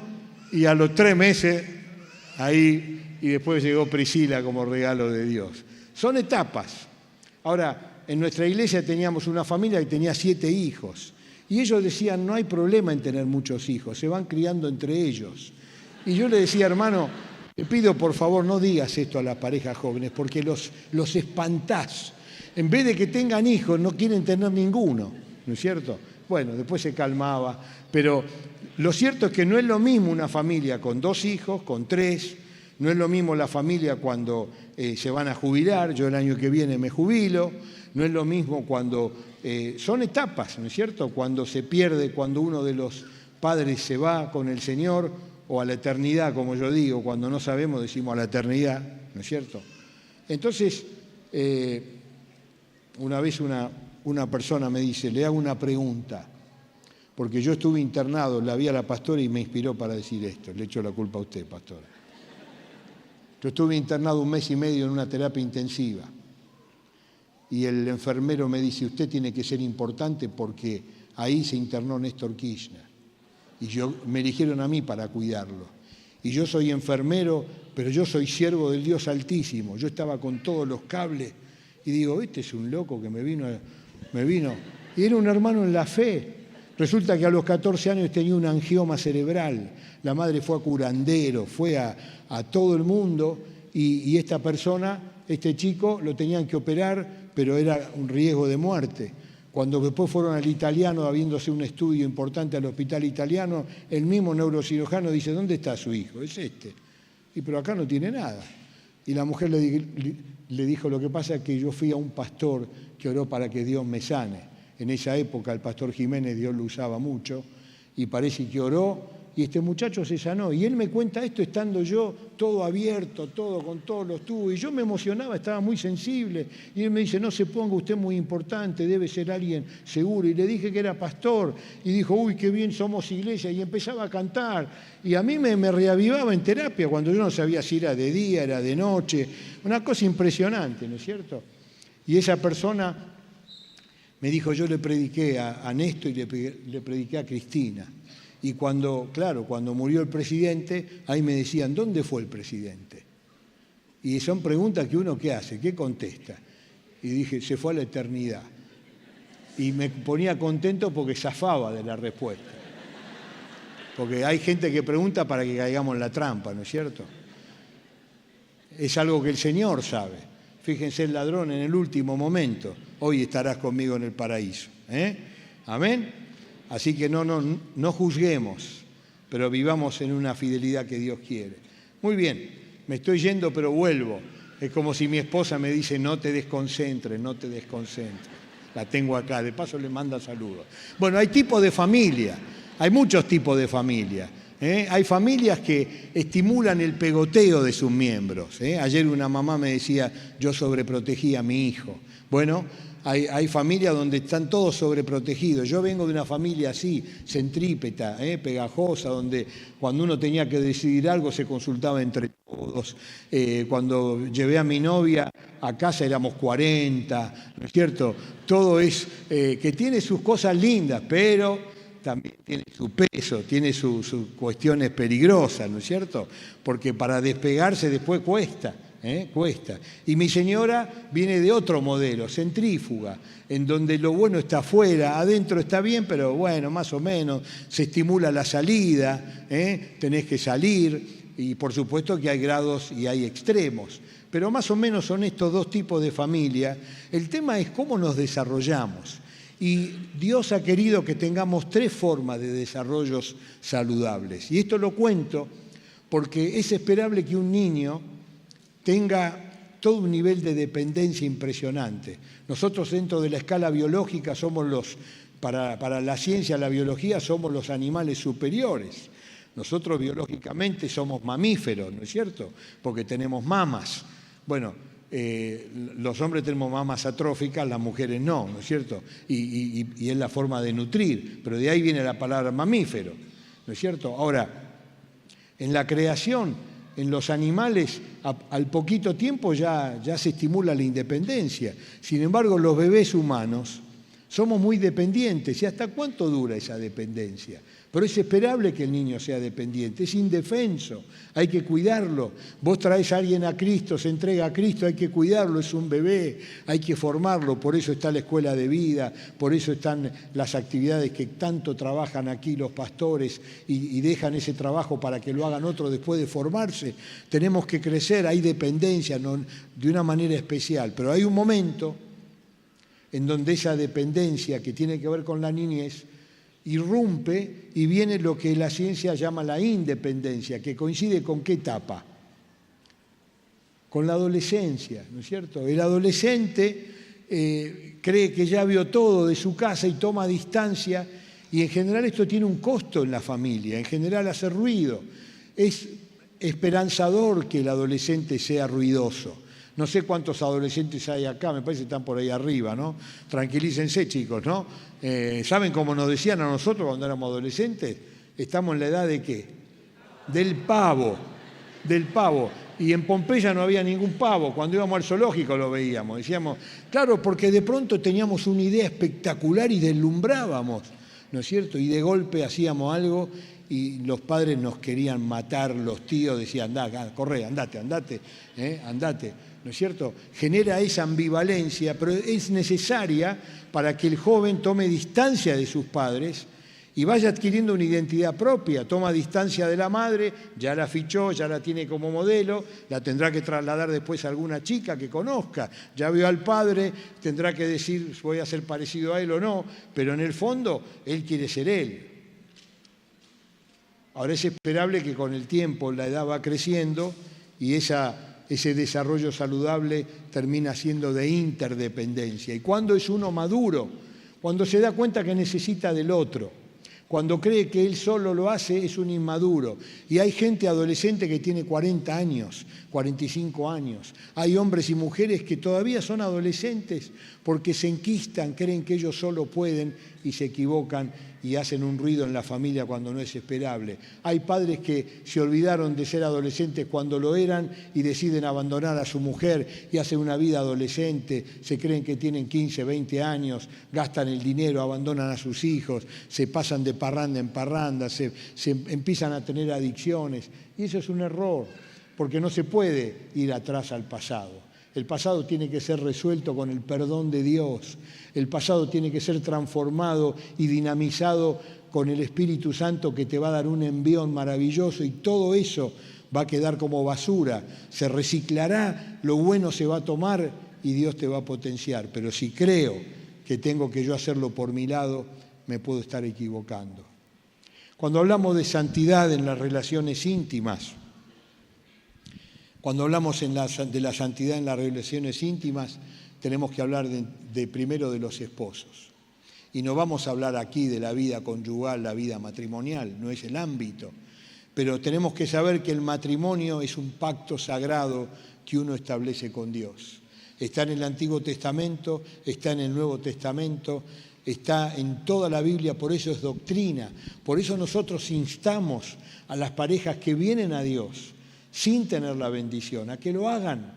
y a los 3 meses, ahí, y después llegó Priscila como regalo de Dios. Son etapas. Ahora, en nuestra iglesia teníamos una familia que tenía 7 hijos, y ellos decían, no hay problema en tener muchos hijos, se van criando entre ellos. Y yo le decía, hermano, te pido por favor no digas esto a las parejas jóvenes, porque los espantás. En vez de que tengan hijos, no quieren tener ninguno, ¿no es cierto? Bueno, después se calmaba, pero lo cierto es que no es lo mismo una familia con 2 hijos, con 3, no es lo mismo la familia cuando se van a jubilar, yo el año que viene me jubilo, no es lo mismo cuando son etapas, ¿no es cierto? Cuando se pierde, cuando uno de los padres se va con el Señor, o a la eternidad, como yo digo, cuando no sabemos decimos a la eternidad, ¿no es cierto? Entonces, una vez una persona me dice, le hago una pregunta, porque yo estuve internado, la vi a la pastora y me inspiró para decir esto, le echo la culpa a usted, pastora. Yo estuve internado 1 mes y medio en una terapia intensiva, y el enfermero me dice, usted tiene que ser importante porque ahí se internó Néstor Kirchner. Y me eligieron a mí para cuidarlo. Y yo soy enfermero, pero yo soy siervo del Dios Altísimo. Yo estaba con todos los cables y digo, este es un loco que me vino. Y era un hermano en la fe. Resulta que a los 14 años tenía un angioma cerebral. La madre fue a curandero, fue a todo el mundo y esta persona, este chico, lo tenían que operar, pero era un riesgo de muerte. Cuando después fueron al italiano, habiéndose un estudio importante al hospital italiano, el mismo neurocirujano dice, ¿dónde está su hijo? Es este. Y pero acá no tiene nada. Y la mujer le dijo, lo que pasa es que yo fui a un pastor que oró para que Dios me sane. En esa época el pastor Jiménez, Dios lo usaba mucho, y parece que oró, y este muchacho se sanó. Y él me cuenta esto estando yo todo abierto, todo con todos los tubos, y yo me emocionaba, estaba muy sensible. Y él me dice, no se ponga usted muy importante, debe ser alguien seguro. Y le dije que era pastor, y dijo, uy, qué bien somos iglesia, y empezaba a cantar. Y a mí me reavivaba en terapia, cuando yo no sabía si era de día, era de noche. Una cosa impresionante, ¿no es cierto? Y esa persona me dijo, yo le prediqué a Néstor y le prediqué a Cristina. Y cuando murió el presidente, ahí me decían, ¿dónde fue el presidente? Y son preguntas que uno, ¿qué hace? ¿Qué contesta? Y dije, se fue a la eternidad. Y me ponía contento porque zafaba de la respuesta. Porque hay gente que pregunta para que caigamos en la trampa, ¿no es cierto? Es algo que el Señor sabe. Fíjense el ladrón en el último momento. Hoy estarás conmigo en el paraíso. Amén. Así que no juzguemos, pero vivamos en una fidelidad que Dios quiere. Muy bien, me estoy yendo, pero vuelvo. Es como si mi esposa me dice, no te desconcentres, no te desconcentres. La tengo acá, de paso le manda saludos. Bueno, hay tipos de familia, hay muchos tipos de familia. Hay familias que estimulan el pegoteo de sus miembros. Ayer una mamá me decía, yo sobreprotegí a mi hijo. Bueno, hay familias donde están todos sobreprotegidos. Yo vengo de una familia así, centrípeta, pegajosa, donde cuando uno tenía que decidir algo se consultaba entre todos. Cuando llevé a mi novia a casa éramos 40, ¿no es cierto? Todo es que tiene sus cosas lindas, pero también tiene su peso, tiene sus cuestiones peligrosas, ¿no es cierto? Porque para despegarse después cuesta. Cuesta. Y mi señora viene de otro modelo, centrífuga, en donde lo bueno está afuera, adentro está bien, pero bueno, más o menos, se estimula la salida, tenés que salir, y por supuesto que hay grados y hay extremos, pero más o menos son estos dos tipos de familia. El tema es cómo nos desarrollamos. Y Dios ha querido que tengamos 3 formas de desarrollos saludables. Y esto lo cuento porque es esperable que un niño tenga todo un nivel de dependencia impresionante. Nosotros dentro de la escala biológica somos para la ciencia, la biología, somos los animales superiores. Nosotros biológicamente somos mamíferos, ¿no es cierto? Porque tenemos mamas. Bueno, los hombres tenemos mamas atróficas, las mujeres no, ¿no es cierto? Y es la forma de nutrir, pero de ahí viene la palabra mamífero, ¿no es cierto? Ahora, en la creación, en los animales, al poquito tiempo ya se estimula la independencia. Sin embargo, los bebés humanos somos muy dependientes. ¿Y hasta cuánto dura esa dependencia? Pero es esperable que el niño sea dependiente, es indefenso, hay que cuidarlo. Vos traes a alguien a Cristo, se entrega a Cristo, hay que cuidarlo, es un bebé, hay que formarlo. Por eso está la escuela de vida, por eso están las actividades que tanto trabajan aquí los pastores y dejan ese trabajo para que lo hagan otros después de formarse. Tenemos que crecer, hay dependencia de una manera especial, pero hay un momento en donde esa dependencia que tiene que ver con la niñez irrumpe y viene lo que la ciencia llama la independencia, que coincide con qué etapa, con la adolescencia, ¿no es cierto? El adolescente cree que ya vio todo de su casa y toma distancia, y en general esto tiene un costo en la familia, en general hace ruido. Es esperanzador que el adolescente sea ruidoso. No sé cuántos adolescentes hay acá, me parece que están por ahí arriba, ¿no? Tranquilícense, chicos, ¿no? ¿Saben cómo nos decían a nosotros cuando éramos adolescentes? Estamos en la edad de ¿qué? Del pavo. Y en Pompeya no había ningún pavo, cuando íbamos al zoológico lo veíamos. Decíamos, claro, porque de pronto teníamos una idea espectacular y deslumbrábamos, ¿no es cierto? Y de golpe hacíamos algo y los padres nos querían matar, los tíos decían, andá, corre, andate, ¿no es cierto? Genera esa ambivalencia, pero es necesaria para que el joven tome distancia de sus padres y vaya adquiriendo una identidad propia, toma distancia de la madre, ya la fichó, ya la tiene como modelo, la tendrá que trasladar después a alguna chica que conozca, ya vio al padre, tendrá que decir voy a ser parecido a él o no, pero en el fondo él quiere ser él. Ahora es esperable que con el tiempo la edad va creciendo y ese desarrollo saludable termina siendo de interdependencia. ¿Y cuándo es uno maduro? Cuando se da cuenta que necesita del otro. Cuando cree que él solo lo hace, es un inmaduro. Y hay gente adolescente que tiene 40 años, 45 años. Hay hombres y mujeres que todavía son adolescentes porque se enquistan, creen que ellos solo pueden y se equivocan y hacen un ruido en la familia cuando no es esperable. Hay padres que se olvidaron de ser adolescentes cuando lo eran y deciden abandonar a su mujer y hacen una vida adolescente, se creen que tienen 15, 20 años, gastan el dinero, abandonan a sus hijos, se pasan de parranda en parranda, se empiezan a tener adicciones. Y eso es un error, porque no se puede ir atrás al pasado. El pasado tiene que ser resuelto con el perdón de Dios. El pasado tiene que ser transformado y dinamizado con el Espíritu Santo que te va a dar un envión maravilloso y todo eso va a quedar como basura. Se reciclará, lo bueno se va a tomar y Dios te va a potenciar. Pero si creo que tengo que yo hacerlo por mi lado, me puedo estar equivocando. Cuando hablamos de santidad en las relaciones íntimas, cuando hablamos de la santidad en las relaciones íntimas, tenemos que hablar primero de los esposos. Y no vamos a hablar aquí de la vida conyugal, la vida matrimonial, no es el ámbito. Pero tenemos que saber que el matrimonio es un pacto sagrado que uno establece con Dios. Está en el Antiguo Testamento, está en el Nuevo Testamento, está en toda la Biblia, por eso es doctrina. Por eso nosotros instamos a las parejas que vienen a Dios sin tener la bendición, a que lo hagan,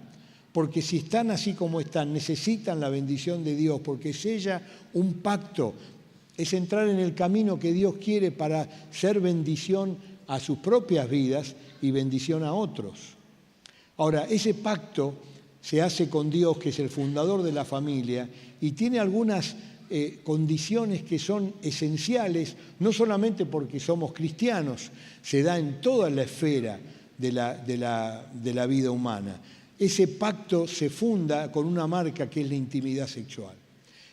porque si están así como están, necesitan la bendición de Dios, porque sella un pacto, es entrar en el camino que Dios quiere para ser bendición a sus propias vidas y bendición a otros. Ahora, ese pacto se hace con Dios, que es el fundador de la familia, y tiene algunas condiciones que son esenciales, no solamente porque somos cristianos, se da en toda la esfera de la vida humana. Ese pacto se funda con una marca que es la intimidad sexual.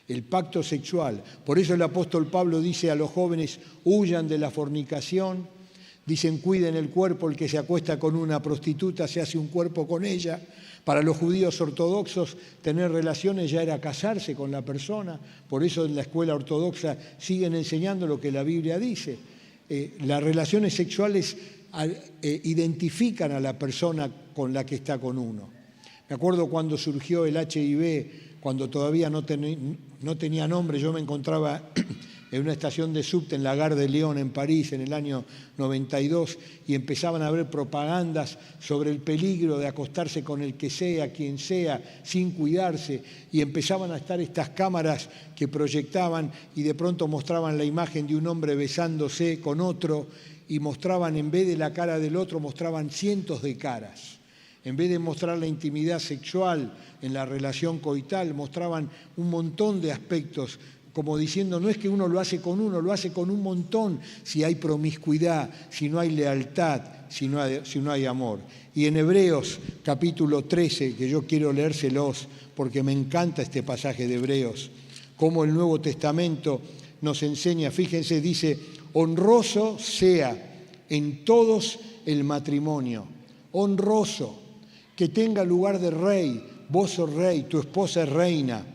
El pacto sexual. Por eso el apóstol Pablo dice a los jóvenes, huyan de la fornicación. Dicen, cuiden el cuerpo, el que se acuesta con una prostituta se hace un cuerpo con ella. Para los judíos ortodoxos, tener relaciones ya era casarse con la persona. Por eso en la escuela ortodoxa siguen enseñando lo que la Biblia dice. Las relaciones sexuales identifican a la persona con la que está con uno. Me acuerdo cuando surgió el HIV, cuando todavía no tenía nombre, yo me encontraba en una estación de subte en la Gare de Lyon en París en el año 92 y empezaban a haber propagandas sobre el peligro de acostarse con el que sea, quien sea, sin cuidarse, y empezaban a estar estas cámaras que proyectaban y de pronto mostraban la imagen de un hombre besándose con otro y mostraban, en vez de la cara del otro, mostraban cientos de caras. En vez de mostrar la intimidad sexual en la relación coital, mostraban un montón de aspectos, como diciendo, no es que uno lo hace con uno, lo hace con un montón, si hay promiscuidad, si no hay lealtad, si no hay amor. Y en Hebreos capítulo 13, que yo quiero leérselos porque me encanta este pasaje de Hebreos, como el Nuevo Testamento nos enseña, fíjense, dice, honroso sea en todos el matrimonio, honroso, que tenga lugar de rey, vos sos rey, tu esposa es reina.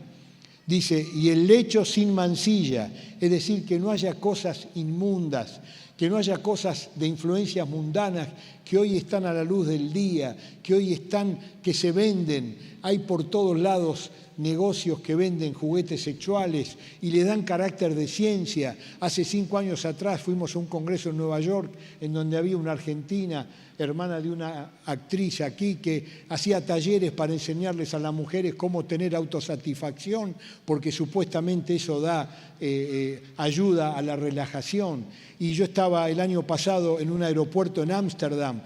Dice, y el lecho sin mancilla, es decir, que no haya cosas inmundas, que no haya cosas de influencias mundanas que hoy están a la luz del día, que se venden. Hay por todos lados negocios que venden juguetes sexuales y le dan carácter de ciencia. Hace 5 años atrás fuimos a un congreso en Nueva York en donde había una argentina, hermana de una actriz aquí, que hacía talleres para enseñarles a las mujeres cómo tener autosatisfacción, porque supuestamente eso da ayuda a la relajación. Y yo estaba estaba el año pasado en un aeropuerto en Ámsterdam,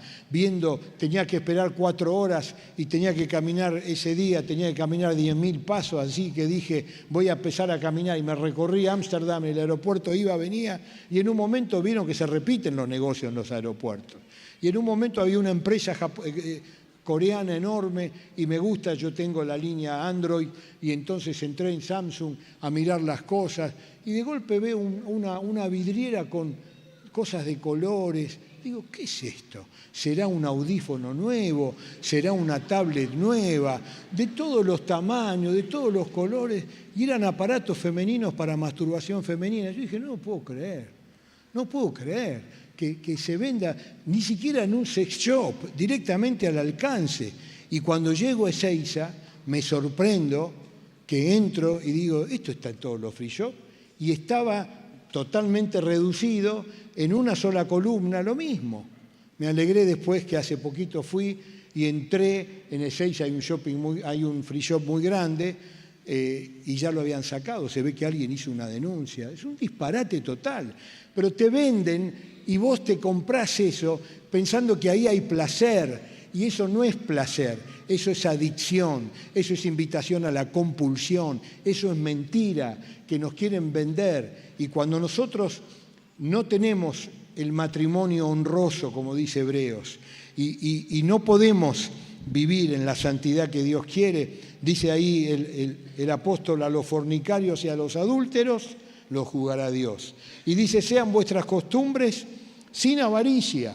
tenía que esperar 4 horas y tenía que caminar ese día, tenía que caminar 10.000 pasos, así que dije, voy a empezar a caminar y me recorrí Ámsterdam, el aeropuerto iba, venía, y en un momento vieron que se repiten los negocios en los aeropuertos. Y en un momento había una empresa coreana enorme y me gusta, yo tengo la línea Android y entonces entré en Samsung a mirar las cosas y de golpe veo una vidriera con cosas de colores. Digo, ¿qué es esto? ¿Será un audífono nuevo? ¿Será una tablet nueva? De todos los tamaños, de todos los colores, y eran aparatos femeninos para masturbación femenina. Yo dije, no puedo creer que se venda ni siquiera en un sex shop, directamente al alcance. Y cuando llego a Ezeiza, me sorprendo que entro y digo, esto está en todos los free shop, y estaba totalmente reducido en una sola columna, lo mismo. Me alegré después que hace poquito fui y entré en Ezeiza, hay un free shop muy grande, y ya lo habían sacado, se ve que alguien hizo una denuncia. Es un disparate total, pero te venden y vos te comprás eso pensando que ahí hay placer, y eso no es placer, eso es adicción, eso es invitación a la compulsión, eso es mentira que nos quieren vender. Y cuando nosotros no tenemos el matrimonio honroso, como dice Hebreos, y no podemos vivir en la santidad que Dios quiere, dice ahí el apóstol, a los fornicarios y a los adúlteros los juzgará Dios. Y dice, sean vuestras costumbres sin avaricia,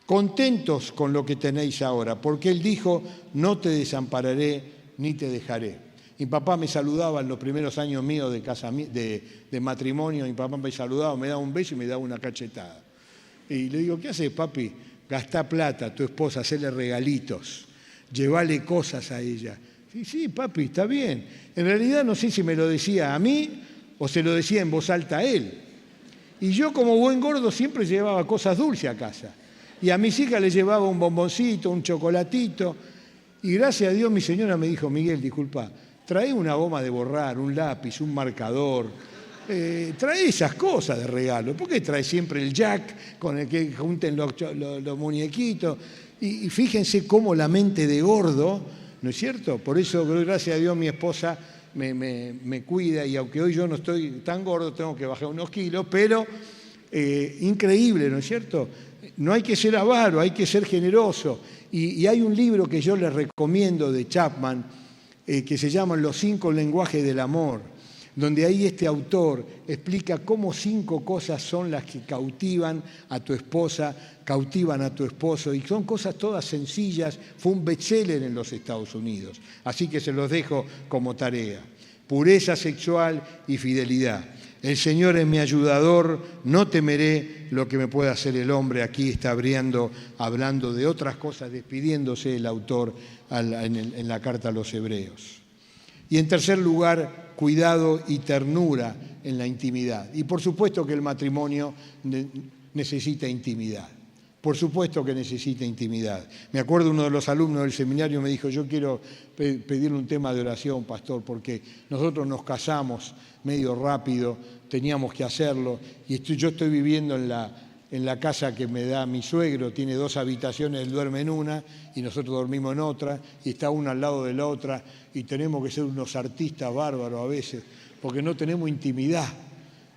contentos con lo que tenéis ahora, porque Él dijo, no te desampararé ni te dejaré. Mi papá me saludaba en los primeros años míos de matrimonio, mi papá me saludaba, me daba un beso y me daba una cachetada. Y le digo, ¿qué haces, papi? Gastá plata a tu esposa, hacerle regalitos, llevale cosas a ella. Sí, papi, está bien. En realidad no sé si me lo decía a mí o se lo decía en voz alta a él. Y yo, como buen gordo, siempre llevaba cosas dulces a casa. Y a mis hijas les llevaba un bomboncito, un chocolatito. Y gracias a Dios mi señora me dijo, Miguel, disculpa, trae una goma de borrar, un lápiz, un marcador. Trae esas cosas de regalo. ¿Por qué trae siempre el jack con el que junten los muñequitos? Y fíjense cómo la mente de gordo, ¿no es cierto? Por eso, gracias a Dios, mi esposa me cuida, y aunque hoy yo no estoy tan gordo, tengo que bajar unos kilos, pero increíble, ¿no es cierto? No hay que ser avaro, hay que ser generoso. Y hay un libro que yo les recomiendo de Chapman, que se llama Los 5 lenguajes del amor, donde ahí este autor explica cómo 5 cosas son las que cautivan a tu esposa, cautivan a tu esposo, y son cosas todas sencillas. Fue un bestseller en los Estados Unidos, así que se los dejo como tarea. Pureza sexual y fidelidad. El Señor es mi ayudador, no temeré lo que me pueda hacer el hombre. Aquí está hablando de otras cosas, despidiéndose el autor en la carta a los Hebreos. Y en tercer lugar, cuidado y ternura en la intimidad. Y por supuesto que el matrimonio necesita intimidad. Por supuesto que necesita intimidad. Me acuerdo, uno de los alumnos del seminario me dijo, yo quiero pedirle un tema de oración, pastor, porque nosotros nos casamos medio rápido, teníamos que hacerlo, y yo estoy viviendo en la casa que me da mi suegro, tiene 2 habitaciones, él duerme en una y nosotros dormimos en otra, y está una al lado de la otra, y tenemos que ser unos artistas bárbaros a veces, porque no tenemos intimidad.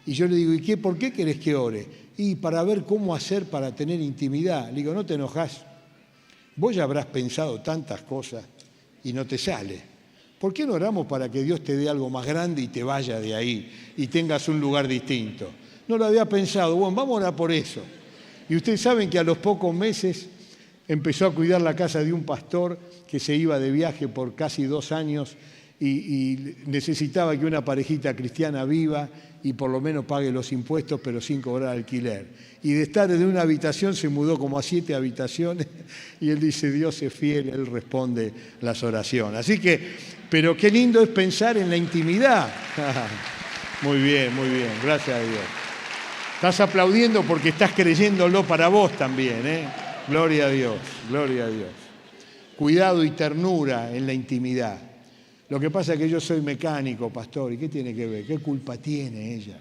Y yo le digo, ¿y por qué querés que ore? Y para ver cómo hacer para tener intimidad. Le digo, no te enojás. Vos ya habrás pensado tantas cosas y no te sale. ¿Por qué no oramos para que Dios te dé algo más grande y te vaya de ahí y tengas un lugar distinto? No lo había pensado. Bueno, vamos a orar por eso. Y ustedes saben que a los pocos meses empezó a cuidar la casa de un pastor que se iba de viaje por casi 2 años y necesitaba que una parejita cristiana viva y por lo menos pague los impuestos, pero sin cobrar alquiler. Y de estar en una habitación se mudó como a 7 habitaciones, y él dice, Dios es fiel, Él responde las oraciones. Así que, pero qué lindo es pensar en la intimidad. Muy bien, gracias a Dios. Estás aplaudiendo porque estás creyéndolo para vos también, ¿eh? Gloria a Dios, gloria a Dios. Cuidado y ternura en la intimidad. Lo que pasa es que yo soy mecánico, pastor, ¿y qué tiene que ver? ¿Qué culpa tiene ella?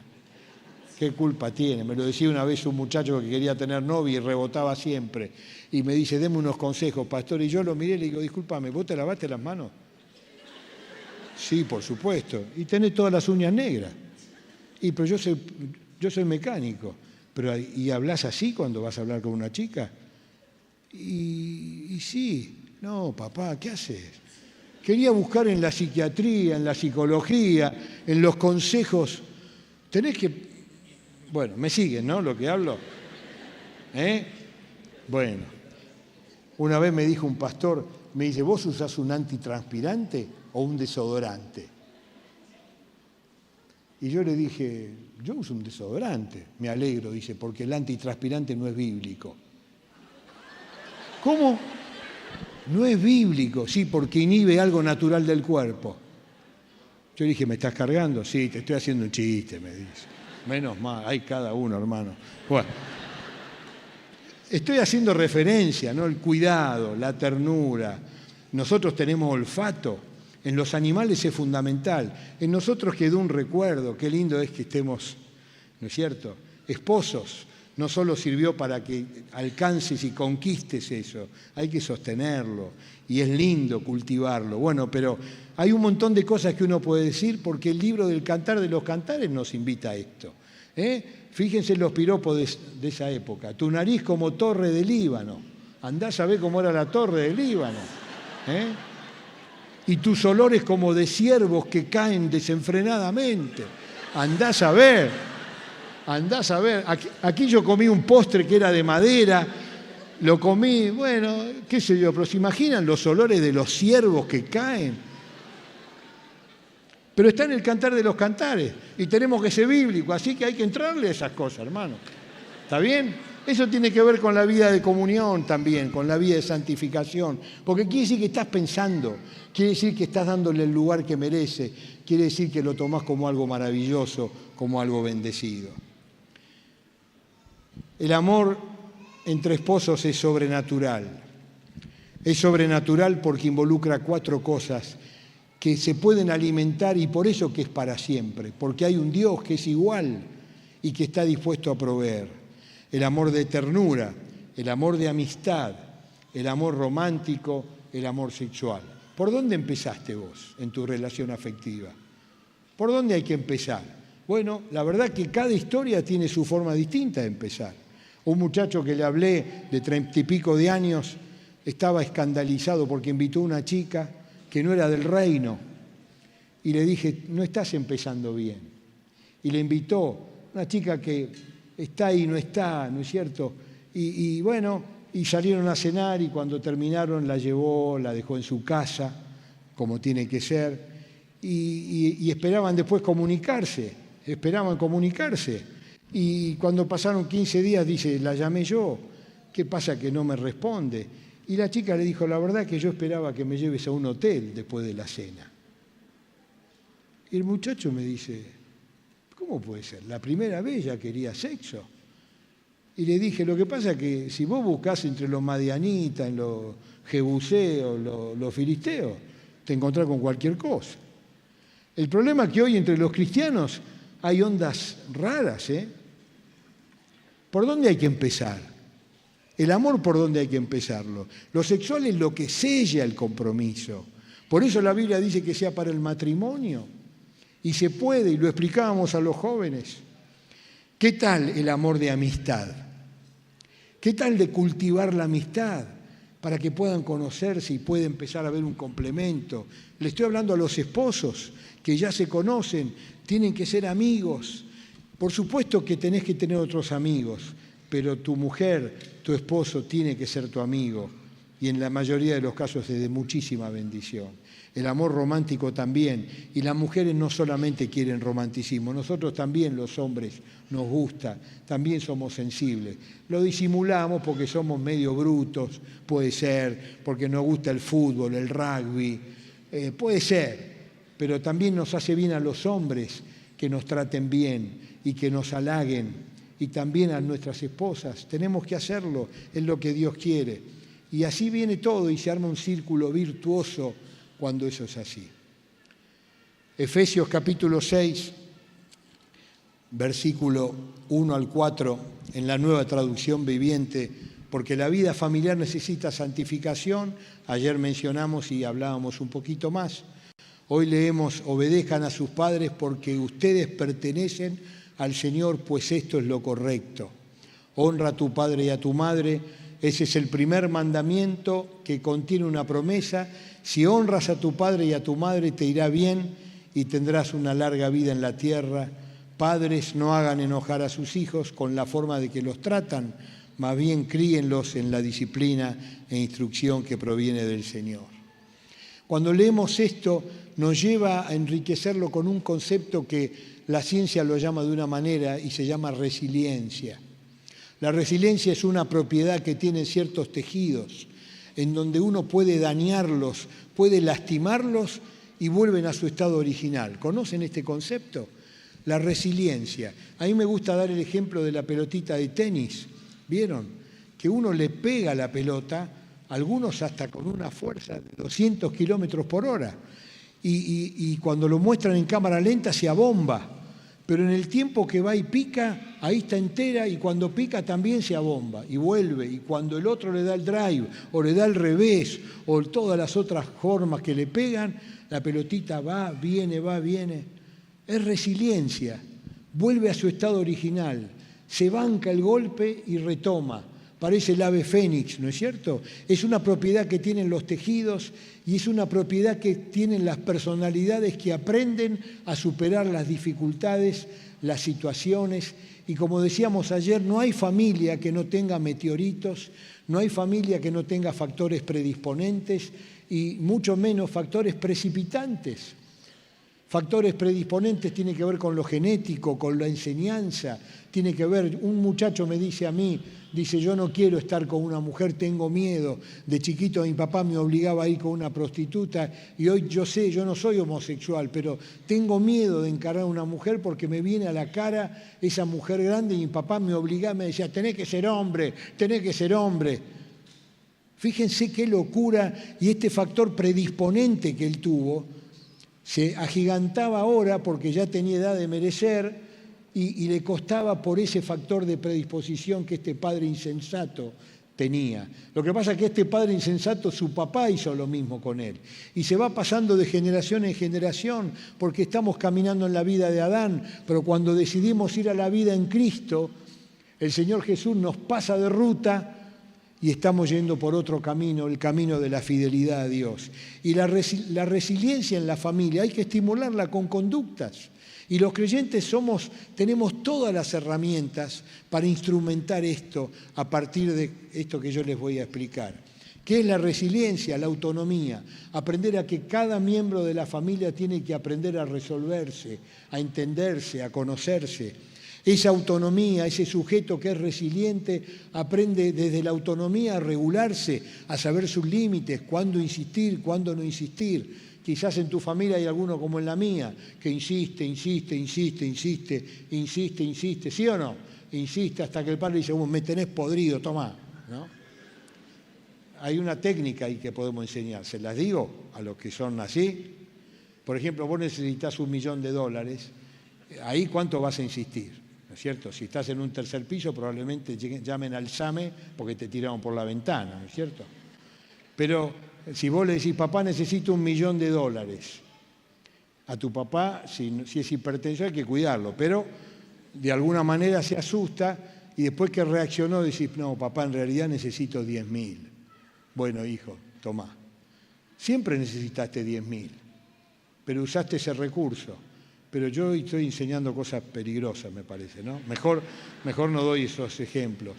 ¿Qué culpa tiene? Me lo decía una vez un muchacho que quería tener novia y rebotaba siempre. Y me dice, deme unos consejos, pastor. Y yo lo miré y le digo, discúlpame, ¿vos te lavaste las manos? Sí, por supuesto. Y tenés todas las uñas negras. Pero yo soy mecánico. ¿Y hablas así cuando vas a hablar con una chica? Y sí. No, papá, ¿qué haces? Quería buscar en la psiquiatría, en la psicología, en los consejos. Tenés que... Bueno, me siguen, ¿no? Lo que hablo. Bueno, una vez me dijo un pastor, me dice, ¿vos usás un antitranspirante o un desodorante? Y yo le dije, yo uso un desodorante. Me alegro, dice, porque el antitranspirante no es bíblico. ¿Cómo? No es bíblico, sí, porque inhibe algo natural del cuerpo. Yo dije, ¿me estás cargando? Sí, te estoy haciendo un chiste, me dice. Menos mal, hay cada uno, hermano. Bueno, estoy haciendo referencia, ¿no? El cuidado, la ternura. Nosotros tenemos olfato. En los animales es fundamental. En nosotros quedó un recuerdo. Qué lindo es que estemos, ¿no es cierto?, esposos. No solo sirvió para que alcances y conquistes eso, hay que sostenerlo y es lindo cultivarlo. Bueno, pero hay un montón de cosas que uno puede decir porque el libro del Cantar de los Cantares nos invita a esto. Fíjense los piropos de esa época. Tu nariz como torre del Líbano. Andás a ver cómo era la torre del Líbano. Y tus olores como de ciervos que caen desenfrenadamente. Andás a ver. Andás a ver, aquí yo comí un postre que era de madera, lo comí, bueno, qué sé yo, pero ¿se imaginan los olores de los ciervos que caen? Pero está en el Cantar de los Cantares y tenemos que ser bíblicos, así que hay que entrarle a esas cosas, hermano. ¿Está bien? Eso tiene que ver con la vida de comunión también, con la vida de santificación, porque quiere decir que estás pensando, quiere decir que estás dándole el lugar que merece, quiere decir que lo tomás como algo maravilloso, como algo bendecido. El amor entre esposos es sobrenatural. Es sobrenatural porque involucra 4 cosas que se pueden alimentar y por eso que es para siempre, porque hay un Dios que es igual y que está dispuesto a proveer. El amor de ternura, el amor de amistad, el amor romántico, el amor sexual. ¿Por dónde empezaste vos en tu relación afectiva? ¿Por dónde hay que empezar? Bueno, la verdad que cada historia tiene su forma distinta de empezar. Un muchacho que le hablé de 30 y pico de años estaba escandalizado porque invitó a una chica que no era del reino. Y le dije, no estás empezando bien. Y le invitó una chica que está y no está, ¿no es cierto? Y bueno, y salieron a cenar y cuando terminaron la llevó, la dejó en su casa, como tiene que ser, y esperaban después comunicarse, Y cuando pasaron 15 días, dice, la llamé yo, ¿qué pasa que no me responde? Y la chica le dijo, la verdad que yo esperaba que me lleves a un hotel después de la cena. Y el muchacho me dice, ¿cómo puede ser? La primera vez ya quería sexo. Y le dije, lo que pasa es que si vos buscás entre los madianitas, en los jebuseos, los filisteos, te encontrás con cualquier cosa. El problema es que hoy entre los cristianos hay ondas raras, ¿Por dónde hay que empezar? El amor, ¿por dónde hay que empezarlo? Lo sexual es lo que sella el compromiso. Por eso la Biblia dice que sea para el matrimonio. Y se puede, y lo explicábamos a los jóvenes. ¿Qué tal el amor de amistad? ¿Qué tal de cultivar la amistad para que puedan conocerse y pueda empezar a haber un complemento? Le estoy hablando a los esposos que ya se conocen, tienen que ser amigos. Por supuesto que tenés que tener otros amigos, pero tu mujer, tu esposo tiene que ser tu amigo y en la mayoría de los casos es de muchísima bendición. El amor romántico también, y las mujeres no solamente quieren romanticismo, nosotros también los hombres nos gusta, también somos sensibles. Lo disimulamos porque somos medio brutos, puede ser, porque nos gusta el fútbol, el rugby, puede ser, pero también nos hace bien a los hombres que nos traten bien y que nos halaguen, y también a nuestras esposas. Tenemos que hacerlo, es lo que Dios quiere. Y así viene todo y se arma un círculo virtuoso cuando eso es así. Efesios capítulo 6, versículo 1 al 4 en la Nueva Traducción Viviente, porque la vida familiar necesita santificación. Ayer mencionamos y hablábamos un poquito más. Hoy leemos: obedezcan a sus padres porque ustedes pertenecen al Señor, pues esto es lo correcto. Honra a tu padre y a tu madre. Ese es el primer mandamiento que contiene una promesa. Si honras a tu padre y a tu madre, te irá bien y tendrás una larga vida en la tierra. Padres, no hagan enojar a sus hijos con la forma de que los tratan, más bien críenlos en la disciplina e instrucción que proviene del Señor. Cuando leemos esto, nos lleva a enriquecerlo con un concepto que la ciencia lo llama de una manera y se llama resiliencia. La resiliencia es una propiedad que tienen ciertos tejidos, en donde uno puede dañarlos, puede lastimarlos y vuelven a su estado original. ¿Conocen este concepto? La resiliencia. A mí me gusta dar el ejemplo de la pelotita de tenis. ¿Vieron? Que uno le pega a la pelota, algunos hasta con una fuerza de 200 kilómetros por hora. Y cuando lo muestran en cámara lenta se abomba. Pero en el tiempo que va y pica, ahí está entera, y cuando pica también se abomba y vuelve. Y cuando el otro le da el drive o le da el revés o todas las otras formas que le pegan, la pelotita va, viene. Es resiliencia, vuelve a su estado original, se banca el golpe y retoma. Parece el ave fénix, ¿no es cierto? Es una propiedad que tienen los tejidos y es una propiedad que tienen las personalidades que aprenden a superar las dificultades, las situaciones. Y como decíamos ayer, no hay familia que no tenga meteoritos, no hay familia que no tenga factores predisponentes y mucho menos factores precipitantes. Factores predisponentes tienen que ver con lo genético, con la enseñanza, tiene que ver, un muchacho me dice a mí, dice, yo no quiero estar con una mujer, tengo miedo. De chiquito mi papá me obligaba a ir con una prostituta y hoy yo sé, yo no soy homosexual, pero tengo miedo de encarar a una mujer porque me viene a la cara esa mujer grande y mi papá me obligaba, me decía, tenés que ser hombre, tenés que ser hombre. Fíjense qué locura, y este factor predisponente que él tuvo se agigantaba ahora porque ya tenía edad de merecer y le costaba por ese factor de predisposición que este padre insensato tenía. Lo que pasa es que este padre insensato, su papá hizo lo mismo con él. Y se va pasando de generación en generación porque estamos caminando en la vida de Adán, pero cuando decidimos ir a la vida en Cristo, el Señor Jesús nos pasa de ruta y estamos yendo por otro camino, el camino de la fidelidad a Dios. Y la resiliencia en la familia hay que estimularla con conductas. Y los creyentes tenemos todas las herramientas para instrumentar esto a partir de esto que yo les voy a explicar. ¿Qué es la resiliencia? La autonomía. Aprender a que cada miembro de la familia tiene que aprender a resolverse, a entenderse, a conocerse. Esa autonomía, ese sujeto que es resiliente, aprende desde la autonomía a regularse, a saber sus límites, cuándo insistir, cuándo no insistir. Quizás en tu familia hay alguno como en la mía, que insiste, ¿sí o no? Insiste hasta que el padre dice, me tenés podrido, tomá, ¿no? Hay una técnica ahí que podemos enseñar, se las digo a los que son así. Por ejemplo, vos necesitas $1.000.000, ahí ¿cuánto vas a insistir? ¿No es cierto? Si estás en un tercer piso, probablemente llamen al SAME porque te tiraron por la ventana, ¿no es cierto? Pero si vos le decís, papá, necesito $1.000.000, a tu papá, si es hipertenso, hay que cuidarlo, pero de alguna manera se asusta y después que reaccionó decís, no, papá, en realidad necesito 10.000. Bueno, hijo, tomá. Siempre necesitaste 10.000, pero usaste ese recurso. Pero yo estoy enseñando cosas peligrosas, me parece, ¿no? Mejor no doy esos ejemplos.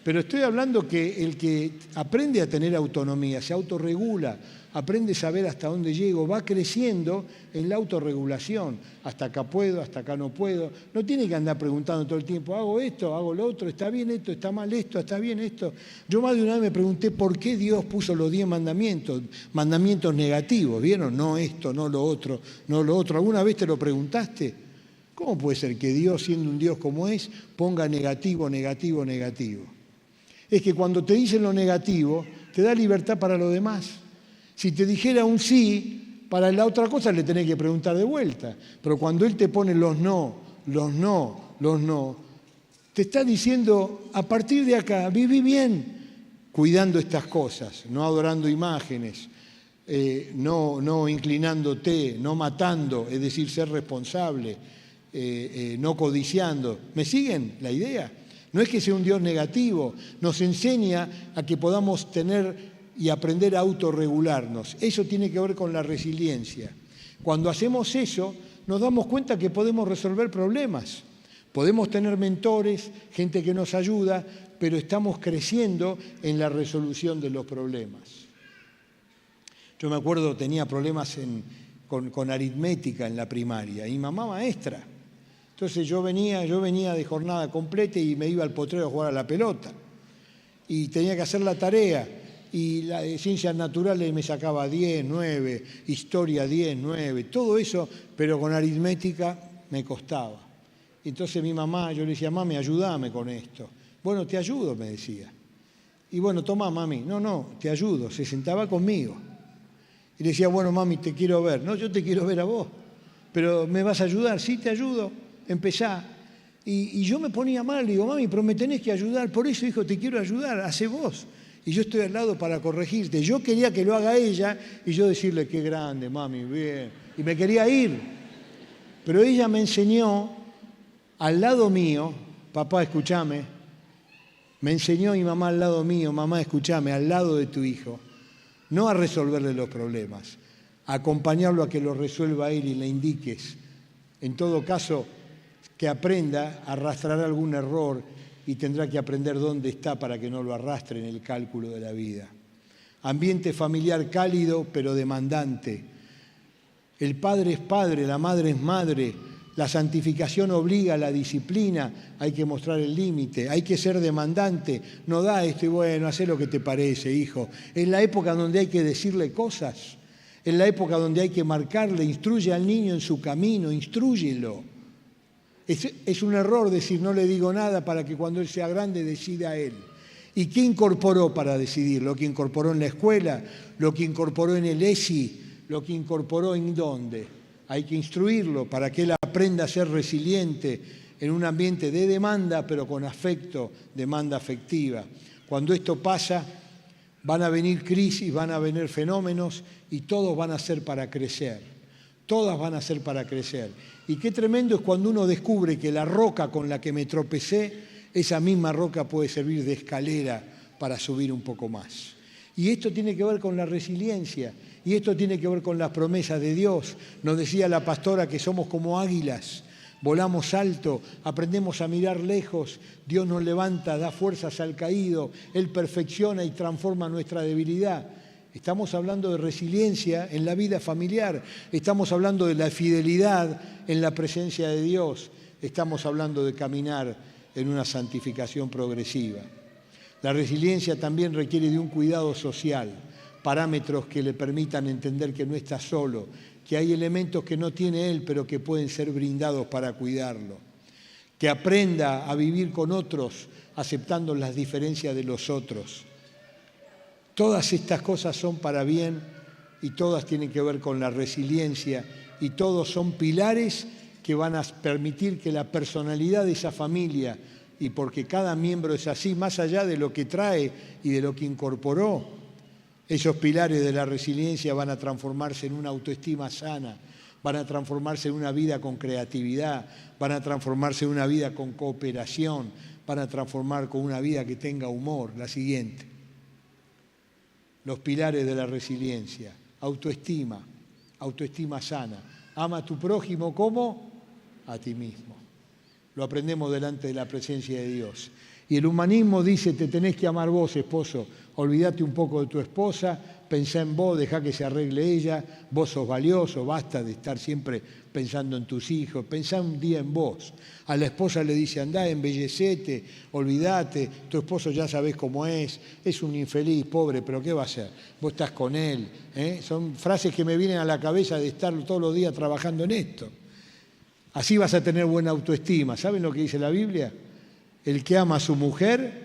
Pero estoy hablando que el que aprende a tener autonomía, se autorregula, aprende a saber hasta dónde llego, va creciendo en la autorregulación. Hasta acá puedo, hasta acá no puedo. No tiene que andar preguntando todo el tiempo, hago esto, hago lo otro, está bien esto, está mal esto, está bien esto. Yo más de una vez me pregunté por qué Dios puso los 10 mandamientos negativos, ¿vieron? No esto, no lo otro, no lo otro. ¿Alguna vez te lo preguntaste? ¿Cómo puede ser que Dios, siendo un Dios como es, ponga negativo, negativo, negativo? Es que cuando te dicen lo negativo, te da libertad para lo demás. Si te dijera un sí, para la otra cosa le tenés que preguntar de vuelta. Pero cuando Él te pone los no, los no, te está diciendo, a partir de acá, viví bien cuidando estas cosas, no adorando imágenes, no inclinándote, no matando, es decir, ser responsable, no codiciando. ¿Me siguen la idea? No es que sea un Dios negativo, nos enseña a que podamos tener y aprender a autorregularnos. Eso tiene que ver con la resiliencia. Cuando hacemos eso, nos damos cuenta que podemos resolver problemas. Podemos tener mentores, gente que nos ayuda, pero estamos creciendo en la resolución de los problemas. Yo me acuerdo, tenía problemas con aritmética en la primaria, y mamá maestra. Entonces yo venía de jornada completa y me iba al potrero a jugar a la pelota. Y tenía que hacer la tarea. Y la de ciencias naturales me sacaba 10, 9, historia 10, 9, todo eso, pero con aritmética me costaba. Entonces mi mamá, yo le decía, mami, ayúdame con esto. Bueno, te ayudo, me decía. Y bueno, toma, mami. No, te ayudo. Se sentaba conmigo. Y le decía, bueno, mami, te quiero ver. No, yo te quiero ver a vos. Pero ¿me vas a ayudar? Sí, te ayudo. Empezá. Y yo me ponía mal. Le digo, mami, pero me tenés que ayudar. Por eso, hijo, te quiero ayudar. Hacé vos. Y yo estoy al lado para corregirte. Yo quería que lo haga ella y yo decirle, qué grande, mami, bien. Y me quería ir. Pero ella me enseñó al lado mío, papá, escúchame, me enseñó mi mamá al lado mío, mamá, escúchame, al lado de tu hijo, no a resolverle los problemas, a acompañarlo a que lo resuelva él y le indiques. En todo caso, que aprenda, arrastrará algún error y tendrá que aprender dónde está para que no lo arrastre en el cálculo de la vida. Ambiente familiar cálido pero demandante. El padre es padre, la madre es madre. La santificación obliga a la disciplina, hay que mostrar el límite, hay que ser demandante. No da esto y bueno, haz lo que te parece, hijo. Es la época donde hay que decirle cosas, es la época donde hay que marcarle, instruye al niño en su camino, instrúyelo. Es un error decir no le digo nada para que cuando él sea grande decida él. ¿Y qué incorporó para decidir? Lo que incorporó en la escuela, lo que incorporó en el ESI, lo que incorporó en dónde. Hay que instruirlo para que él aprenda a ser resiliente en un ambiente de demanda, pero con afecto, demanda afectiva. Cuando esto pasa, van a venir crisis, van a venir fenómenos y todos van a ser para crecer. Todas van a ser para crecer. Y qué tremendo es cuando uno descubre que la roca con la que me tropecé, esa misma roca puede servir de escalera para subir un poco más. Y esto tiene que ver con la resiliencia, y esto tiene que ver con las promesas de Dios. Nos decía la pastora que somos como águilas, volamos alto, aprendemos a mirar lejos, Dios nos levanta, da fuerzas al caído, Él perfecciona y transforma nuestra debilidad. Estamos hablando de resiliencia en la vida familiar, estamos hablando de la fidelidad en la presencia de Dios, estamos hablando de caminar en una santificación progresiva. La resiliencia también requiere de un cuidado social, parámetros que le permitan entender que no está solo, que hay elementos que no tiene él, pero que pueden ser brindados para cuidarlo. Que aprenda a vivir con otros, aceptando las diferencias de los otros. Todas estas cosas son para bien y todas tienen que ver con la resiliencia y todos son pilares que van a permitir que la personalidad de esa familia, y porque cada miembro es así, más allá de lo que trae y de lo que incorporó, esos pilares de la resiliencia van a transformarse en una autoestima sana, van a transformarse en una vida con creatividad, van a transformarse en una vida con cooperación, van a transformar con una vida que tenga humor. La siguiente. Los pilares de la resiliencia. Autoestima, autoestima sana. Ama a tu prójimo como a ti mismo. Lo aprendemos delante de la presencia de Dios. Y el humanismo dice, te tenés que amar vos, esposo. Olvídate un poco de tu esposa, pensá en vos, dejá que se arregle ella, vos sos valioso, basta de estar siempre pensando en tus hijos, pensá un día en vos. A la esposa le dice, andá, embellecete, olvídate, tu esposo ya sabés cómo es un infeliz, pobre, pero ¿qué va a hacer? Vos estás con él. Son frases que me vienen a la cabeza de estar todos los días trabajando en esto. Así vas a tener buena autoestima. ¿Saben lo que dice la Biblia? El que ama a su mujer,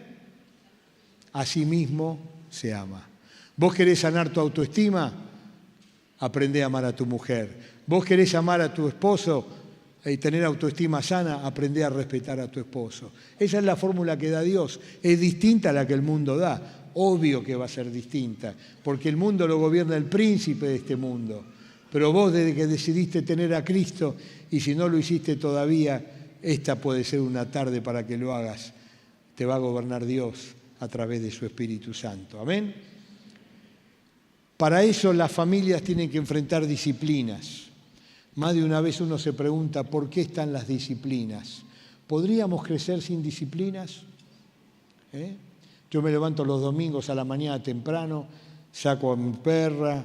a sí mismo se ama. ¿Vos querés sanar tu autoestima? Aprendé a amar a tu mujer. ¿Vos querés amar a tu esposo? tener autoestima sana, aprender a respetar a tu esposo. Esa es la fórmula que da Dios. Es distinta a la que el mundo da. Obvio que va a ser distinta, porque el mundo lo gobierna el príncipe de este mundo. Pero vos, desde que decidiste tener a Cristo, y si no lo hiciste todavía, esta puede ser una tarde para que lo hagas. Te va a gobernar Dios a través de su Espíritu Santo. Amén. Para eso las familias tienen que enfrentar disciplinas. Más de una vez uno se pregunta, ¿por qué están las disciplinas? ¿Podríamos crecer sin disciplinas? Yo me levanto los domingos a la mañana temprano, saco a mi perra,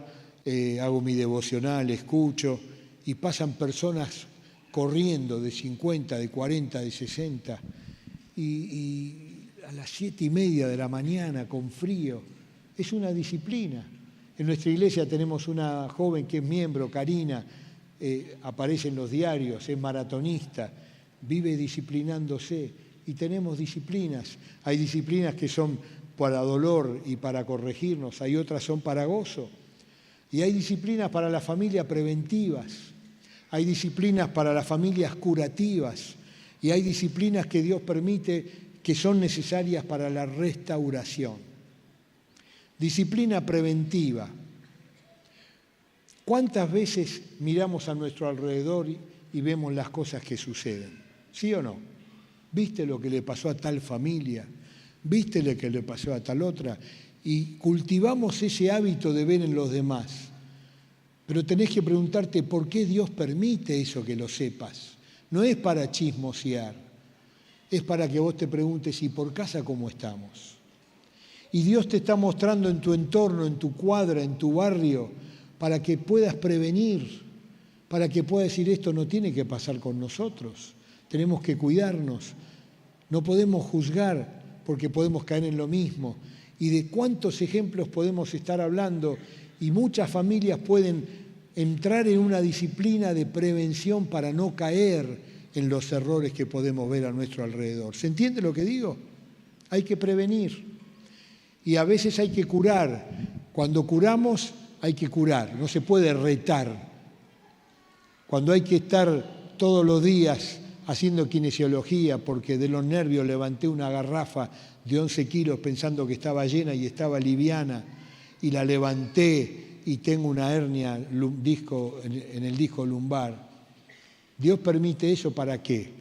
hago mi devocional, escucho, y pasan personas corriendo de 50, de 40, de 60, y a las 7:30 de la mañana con frío. Es una disciplina. En nuestra iglesia tenemos una joven que es miembro, Karina, aparece en los diarios, es maratonista, vive disciplinándose, y tenemos disciplinas. Hay disciplinas que son para dolor y para corregirnos, hay otras son para gozo. Y hay disciplinas para la familia preventivas, hay disciplinas para las familias curativas, y hay disciplinas que Dios permite que son necesarias para la restauración. Disciplina preventiva. ¿Cuántas veces miramos a nuestro alrededor y vemos las cosas que suceden? ¿Sí o no? ¿Viste lo que le pasó a tal familia? ¿Viste lo que le pasó a tal otra? Y cultivamos ese hábito de ver en los demás. Pero tenés que preguntarte por qué Dios permite eso, que lo sepas. No es para chismosear, es para que vos te preguntes, ¿y por casa cómo estamos? Y Dios te está mostrando en tu entorno, en tu cuadra, en tu barrio, para que puedas prevenir, para que puedas decir, esto no tiene que pasar con nosotros, tenemos que cuidarnos, no podemos juzgar porque podemos caer en lo mismo. Y de cuántos ejemplos podemos estar hablando, y muchas familias pueden entrar en una disciplina de prevención para no caer en los errores que podemos ver a nuestro alrededor. ¿Se entiende lo que digo? Hay que prevenir. Y a veces hay que curar. Cuando curamos, hay que curar. No se puede retar. Cuando hay que estar todos los días haciendo kinesiología, porque de los nervios levanté una garrafa de 11 kilos pensando que estaba llena y estaba liviana, y la levanté y tengo una hernia en el disco lumbar. Dios permite eso, ¿para qué?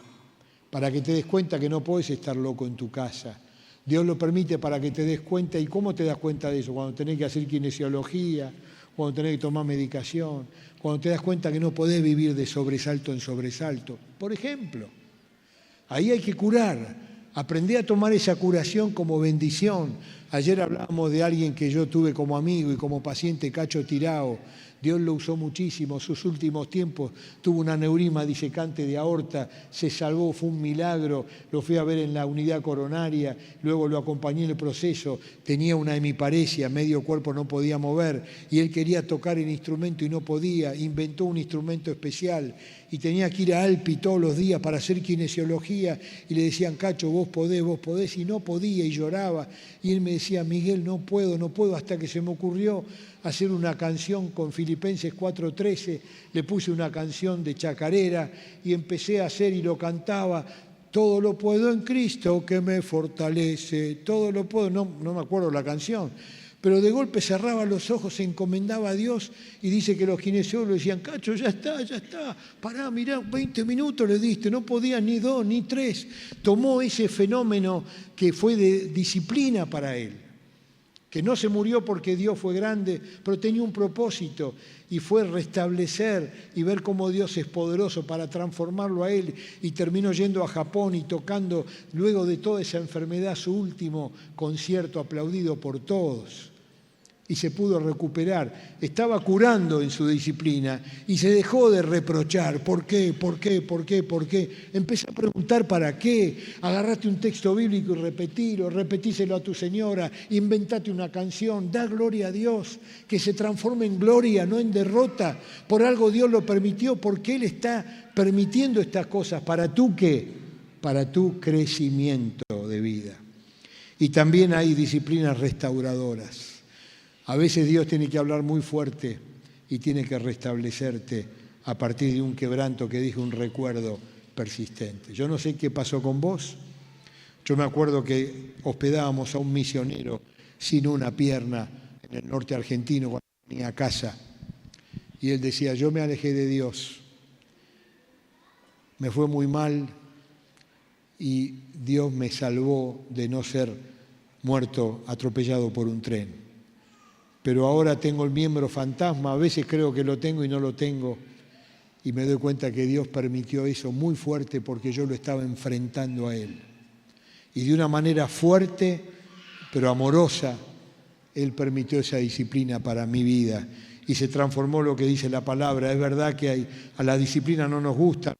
Para que te des cuenta que no podés estar loco en tu casa. Dios lo permite para que te des cuenta. ¿Y cómo te das cuenta de eso? Cuando tenés que hacer kinesiología, cuando tenés que tomar medicación, cuando te das cuenta que no podés vivir de sobresalto en sobresalto. Por ejemplo, ahí hay que curar. Aprendí a tomar esa curación como bendición. Ayer hablábamos de alguien que yo tuve como amigo y como paciente, Cacho Tirao. Dios lo usó muchísimo. Sus últimos tiempos tuvo un aneurisma disecante de aorta, se salvó, fue un milagro. Lo fui a ver en la unidad coronaria, luego lo acompañé en el proceso. Tenía una hemiparesia, medio cuerpo no podía mover, y él quería tocar el instrumento y no podía. Inventó un instrumento especial y tenía que ir a Alpi todos los días para hacer kinesiología, y le decían, Cacho, vos podés, y no podía, y lloraba. Y él me decía, Miguel, no puedo, hasta que se me ocurrió hacer una canción con Filipenses 4:13, le puse una canción de chacarera y empecé a hacer y lo cantaba, todo lo puedo en Cristo que me fortalece, todo lo puedo, no me acuerdo la canción, pero de golpe cerraba los ojos, se encomendaba a Dios, y dice que los kinesiólogos decían, Cacho, ya está, pará, mirá, 20 minutos le diste, no podía ni 2 ni 3, tomó ese fenómeno que fue de disciplina para él, que no se murió porque Dios fue grande, pero tenía un propósito, y fue restablecer y ver cómo Dios es poderoso para transformarlo a él, y terminó yendo a Japón y tocando, luego de toda esa enfermedad, su último concierto aplaudido por todos. Y se pudo recuperar. Estaba curando en su disciplina y se dejó de reprochar. ¿Por qué? Empecé a preguntar ¿para qué? Agarrate un texto bíblico y repetíselo a tu señora, inventate una canción, da gloria a Dios, que se transforme en gloria, no en derrota. Por algo Dios lo permitió, porque Él está permitiendo estas cosas. ¿Para tú qué? Para tu crecimiento de vida. Y también hay disciplinas restauradoras. A veces Dios tiene que hablar muy fuerte y tiene que restablecerte a partir de un quebranto que dije, un recuerdo persistente. Yo no sé qué pasó con vos. Yo me acuerdo que hospedábamos a un misionero sin una pierna en el norte argentino cuando venía a casa. Y él decía, yo me alejé de Dios, me fue muy mal y Dios me salvó de no ser muerto atropellado por un tren. Pero ahora tengo el miembro fantasma, a veces creo que lo tengo y no lo tengo. Y me doy cuenta que Dios permitió eso muy fuerte porque yo lo estaba enfrentando a Él. Y de una manera fuerte, pero amorosa, Él permitió esa disciplina para mi vida. Y se transformó lo que dice la palabra. Es verdad que a la disciplina no nos gusta.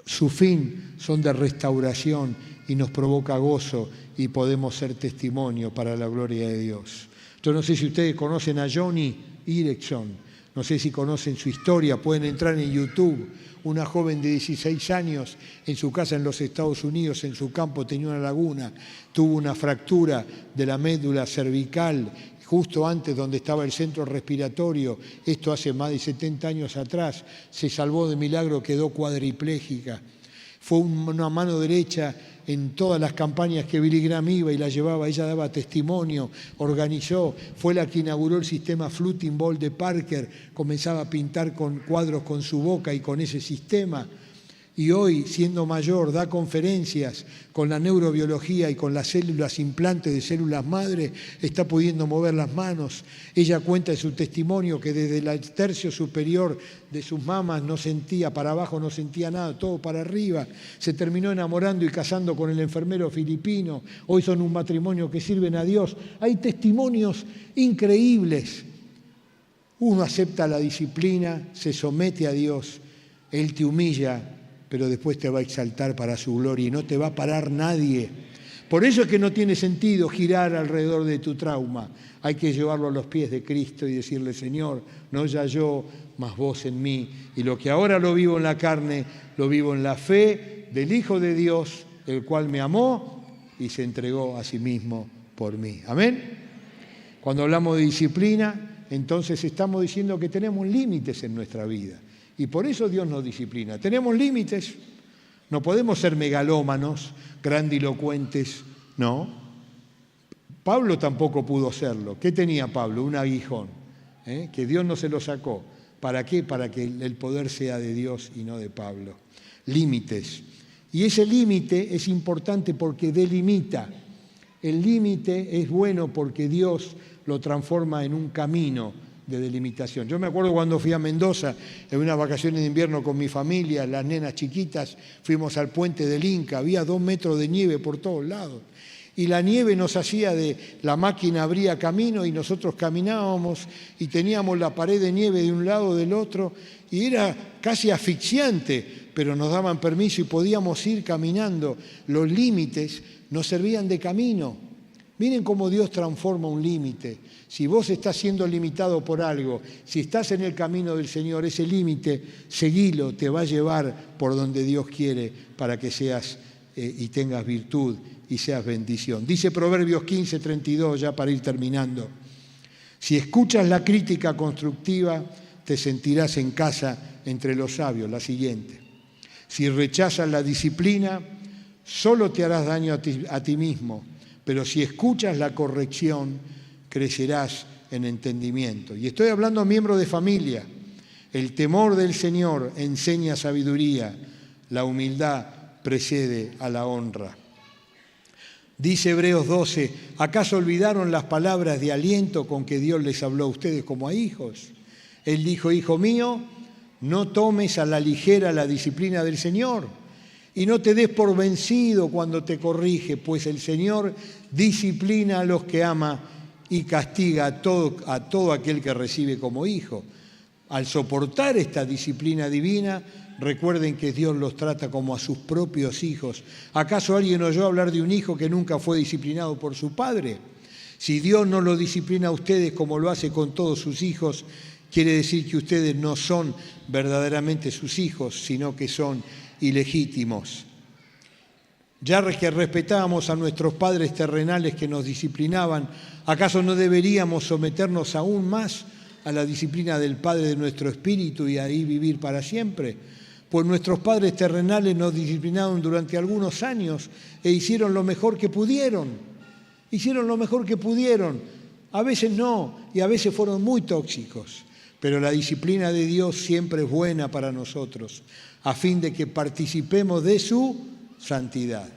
Su fin son de restauración y nos provoca gozo y podemos ser testimonio para la gloria de Dios. Yo no sé si ustedes conocen a Joni Eareckson. No sé si conocen su historia, pueden entrar en YouTube. Una joven de 16 años en su casa en los Estados Unidos, en su campo, tenía una laguna, tuvo una fractura de la médula cervical, justo antes donde estaba el centro respiratorio, esto hace más de 70 años atrás, se salvó de milagro, quedó cuadriplégica. Fue una mano derecha en todas las campañas que Billy Graham iba y la llevaba, ella daba testimonio, organizó, fue la que inauguró el sistema Floating Ball de Parker, comenzaba a pintar con cuadros con su boca y con ese sistema. Y hoy, siendo mayor, da conferencias con la neurobiología y con las células implantes de células madre, está pudiendo mover las manos. Ella cuenta en su testimonio que desde el tercio superior de sus mamas no sentía, para abajo no sentía nada, todo para arriba. Se terminó enamorando y casando con el enfermero filipino. Hoy son un matrimonio que sirven a Dios. Hay testimonios increíbles. Uno acepta la disciplina, se somete a Dios, Él te humilla, pero después te va a exaltar para su gloria y no te va a parar nadie. Por eso es que no tiene sentido girar alrededor de tu trauma. Hay que llevarlo a los pies de Cristo y decirle, Señor, no ya yo, mas vos en mí. Y lo que ahora lo vivo en la carne, lo vivo en la fe del Hijo de Dios, el cual me amó y se entregó a sí mismo por mí. Amén. Cuando hablamos de disciplina, entonces estamos diciendo que tenemos límites en nuestra vida. Y por eso Dios nos disciplina. Tenemos límites, no podemos ser megalómanos, grandilocuentes, no. Pablo tampoco pudo serlo. ¿Qué tenía Pablo? Un aguijón, que Dios no se lo sacó. ¿Para qué? Para que el poder sea de Dios y no de Pablo. Límites. Y ese límite es importante porque delimita. El límite es bueno porque Dios lo transforma en un camino de delimitación. Yo me acuerdo cuando fui a Mendoza en unas vacaciones de invierno con mi familia, las nenas chiquitas, fuimos al puente del Inca, había 2 metros de nieve por todos lados. Y la nieve nos hacía la máquina abría camino y nosotros caminábamos y teníamos la pared de nieve de un lado del otro y era casi asfixiante, pero nos daban permiso y podíamos ir caminando. Los límites nos servían de camino. Miren cómo Dios transforma un límite. Si vos estás siendo limitado por algo, si estás en el camino del Señor, ese límite, seguilo, te va a llevar por donde Dios quiere para que seas y tengas virtud y seas bendición. Dice Proverbios 15:32, ya para ir terminando. Si escuchas la crítica constructiva, te sentirás en casa entre los sabios. La siguiente. Si rechazas la disciplina, solo te harás daño a ti mismo. Pero si escuchas la corrección, crecerás en entendimiento. Y estoy hablando a miembros de familia. El temor del Señor enseña sabiduría. La humildad precede a la honra. Dice Hebreos 12, ¿acaso olvidaron las palabras de aliento con que Dios les habló a ustedes como a hijos? Él dijo, hijo mío, no tomes a la ligera la disciplina del Señor y no te des por vencido cuando te corrige, pues el Señor disciplina a los que ama y castiga a todo aquel que recibe como hijo. Al soportar esta disciplina divina, recuerden que Dios los trata como a sus propios hijos. ¿Acaso alguien oyó hablar de un hijo que nunca fue disciplinado por su padre? Si Dios no lo disciplina a ustedes como lo hace con todos sus hijos, quiere decir que ustedes no son verdaderamente sus hijos, sino que son ilegítimos. Ya que respetábamos a nuestros padres terrenales que nos disciplinaban, ¿acaso no deberíamos someternos aún más a la disciplina del Padre de nuestro espíritu y ahí vivir para siempre? Pues nuestros padres terrenales nos disciplinaron durante algunos años e hicieron lo mejor que pudieron. Hicieron lo mejor que pudieron. A veces no, y a veces fueron muy tóxicos. Pero la disciplina de Dios siempre es buena para nosotros, a fin de que participemos de su santidad.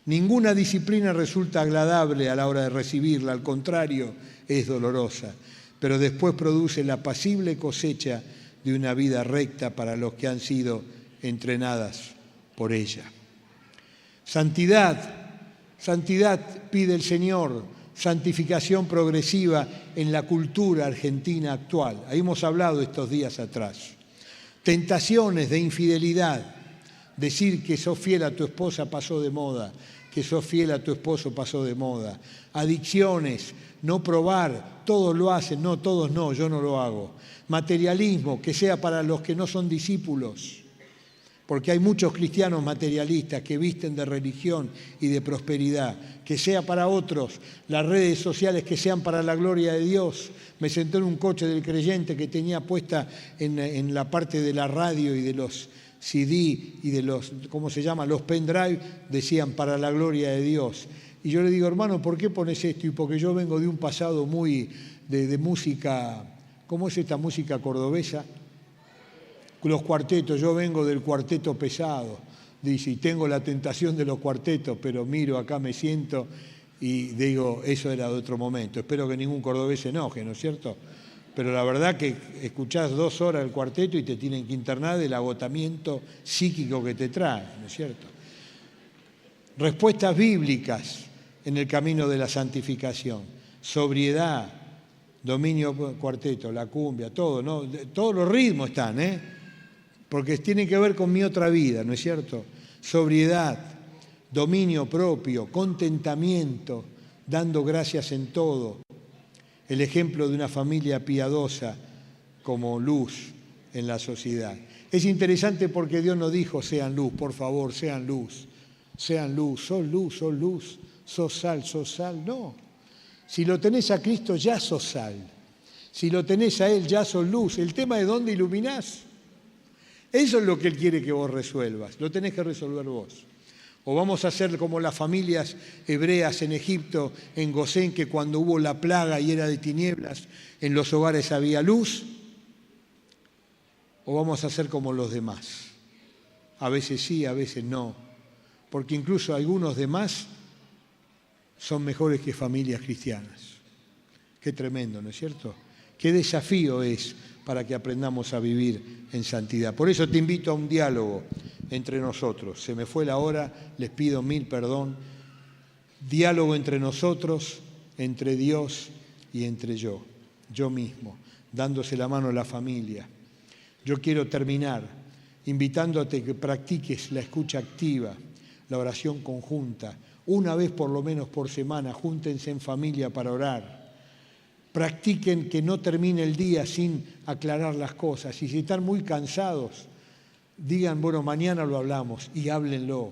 Ninguna disciplina resulta agradable a la hora de recibirla, al contrario, es dolorosa, pero después produce la apacible cosecha de una vida recta para los que han sido entrenadas por ella. Santidad, santidad pide el Señor, santificación progresiva en la cultura argentina actual. Ahí hemos hablado estos días atrás. Tentaciones de infidelidad. Decir que sos fiel a tu esposa pasó de moda, que sos fiel a tu esposo pasó de moda. Adicciones, no probar, todos lo hacen, no, todos no, yo no lo hago. Materialismo, que sea para los que no son discípulos, porque hay muchos cristianos materialistas que visten de religión y de prosperidad, que sea para otros. Las redes sociales que sean para la gloria de Dios. Me senté en un coche del creyente que tenía puesta en la parte de la radio y de los CD y de los, ¿cómo se llama?, los pendrive, decían para la gloria de Dios. Y yo le digo, hermano, ¿por qué pones esto? Y porque yo vengo de un pasado muy de música, ¿cómo es esta música cordobesa? Los cuartetos, yo vengo del cuarteto pesado. Dice, y tengo la tentación de los cuartetos, pero miro acá, me siento y digo, eso era de otro momento. Espero que ningún cordobés se enoje, ¿no es cierto? Pero la verdad que escuchás 2 horas el cuarteto y te tienen que internar del agotamiento psíquico que te trae, ¿no es cierto? Respuestas bíblicas en el camino de la santificación. Sobriedad, dominio cuarteto, la cumbia, todo, ¿no? Todos los ritmos están, porque tienen que ver con mi otra vida, ¿no es cierto? Sobriedad, dominio propio, contentamiento, dando gracias en todo. El ejemplo de una familia piadosa como luz en la sociedad. Es interesante porque Dios no dijo sean luz, por favor, sean luz, sos luz, sos sal, no. Si lo tenés a Cristo ya sos sal, si lo tenés a Él ya sos luz. El tema es dónde iluminás. Eso es lo que Él quiere que vos resuelvas, lo tenés que resolver vos. O vamos a hacer como las familias hebreas en Egipto, en Gosén, que cuando hubo la plaga y era de tinieblas, en los hogares había luz. O vamos a hacer como los demás. A veces sí, a veces no. Porque incluso algunos demás son mejores que familias cristianas. Qué tremendo, ¿no es cierto? Qué desafío es para que aprendamos a vivir en santidad. Por eso te invito a un diálogo entre nosotros. Se me fue la hora, les pido 1000 perdón. Diálogo entre nosotros, entre Dios y entre yo mismo, dándose la mano a la familia. Yo quiero terminar invitándote a que practiques la escucha activa, la oración conjunta. Una vez por lo menos por semana, júntense en familia para orar. Practiquen que no termine el día sin aclarar las cosas. Y si están muy cansados, digan, bueno, mañana lo hablamos y háblenlo.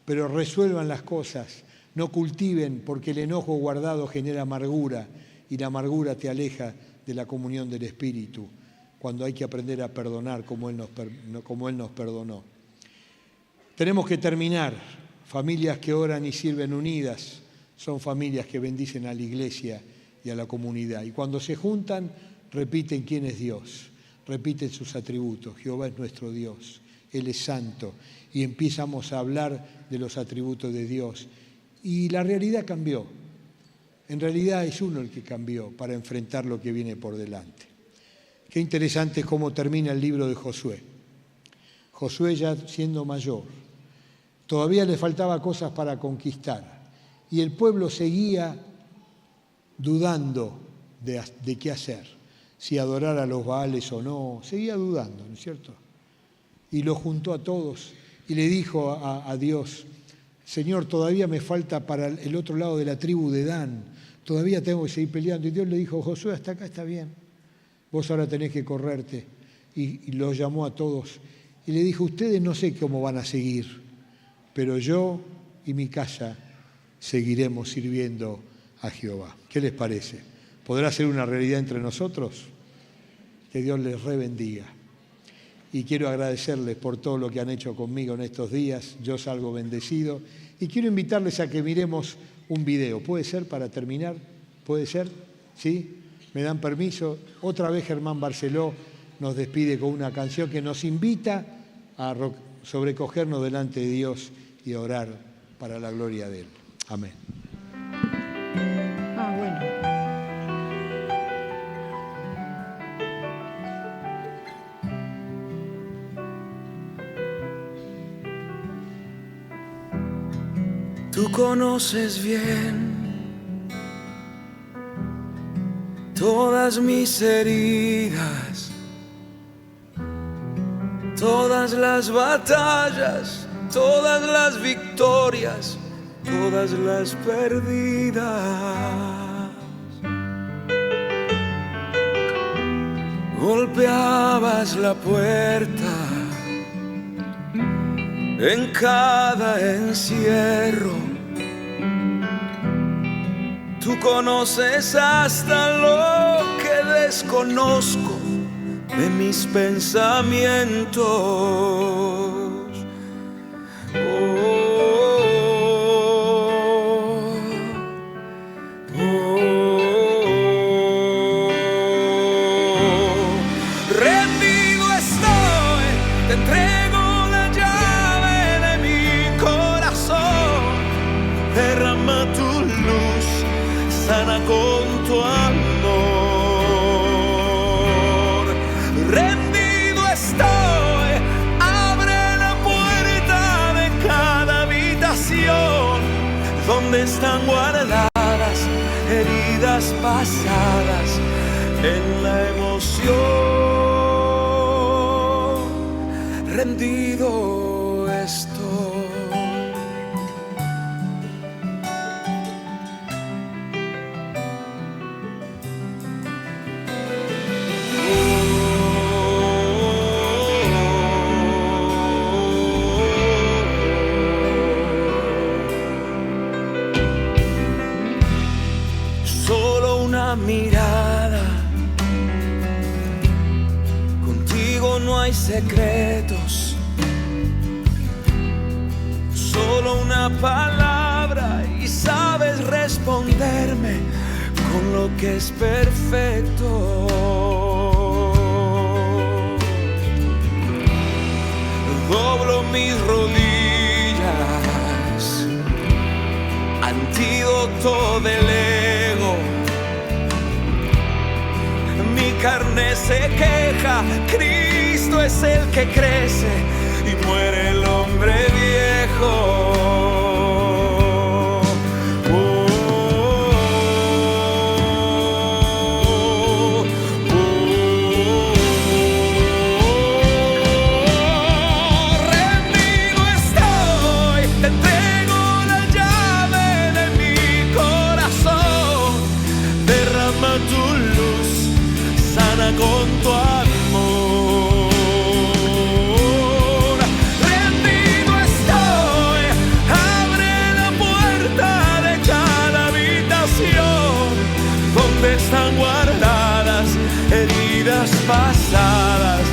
Pero resuelvan las cosas, no cultiven, porque el enojo guardado genera amargura y la amargura te aleja de la comunión del Espíritu, cuando hay que aprender a perdonar como Él nos perdonó. Tenemos que terminar. Familias que oran y sirven unidas son familias que bendicen a la iglesia y a la comunidad. Y cuando se juntan, repiten quién es Dios, repiten sus atributos. Jehová es nuestro Dios, Él es santo. Y empezamos a hablar de los atributos de Dios. Y la realidad cambió. En realidad es uno el que cambió para enfrentar lo que viene por delante. Qué interesante es cómo termina el libro de Josué. Josué ya siendo mayor. Todavía le faltaba cosas para conquistar. Y el pueblo seguía dudando de qué hacer, si adorar a los Baales o no, seguía dudando, ¿no es cierto? Y lo juntó a todos y le dijo a Dios, Señor, todavía me falta para el otro lado de la tribu de Dan, todavía tengo que seguir peleando. Y Dios le dijo, Josué, hasta acá está bien, vos ahora tenés que correrte. Y los llamó a todos y le dijo, ustedes no sé cómo van a seguir, pero yo y mi casa seguiremos sirviendo a Jehová. ¿Qué les parece? ¿Podrá ser una realidad entre nosotros? Que Dios les rebendiga. Y quiero agradecerles por todo lo que han hecho conmigo en estos días. Yo salgo bendecido. Y quiero invitarles a que miremos un video. ¿Puede ser para terminar? ¿Puede ser? ¿Sí? ¿Me dan permiso? Otra vez Germán Barceló nos despide con una canción que nos invita a sobrecogernos delante de Dios y a orar para la gloria de Él. Amén. Bueno. Tú conoces bien todas mis heridas, todas las batallas, todas las victorias, todas las perdidas. Golpeabas la puerta en cada encierro. Tú conoces hasta lo que desconozco de mis pensamientos. Rendido estoy, te entrego la llave de mi corazón. Derrama tu luz, sana con tu amor. Rendido estoy, abre la puerta de cada habitación donde están guardadas heridas pasadas en la emoción. Rendido estoy. Mirada, contigo no hay secretos, solo una palabra y sabes responderme con lo que es perfecto. Doblo mis rodillas, antídoto del ego. Mi carne se queja, Cristo es el que crece y muere el hombre viejo. Rendido estoy, te entrego la llave de mi corazón. Derrama tu luz, sana con tu amor. Rendido estoy, abre la puerta de cada habitación donde están guardadas heridas pasadas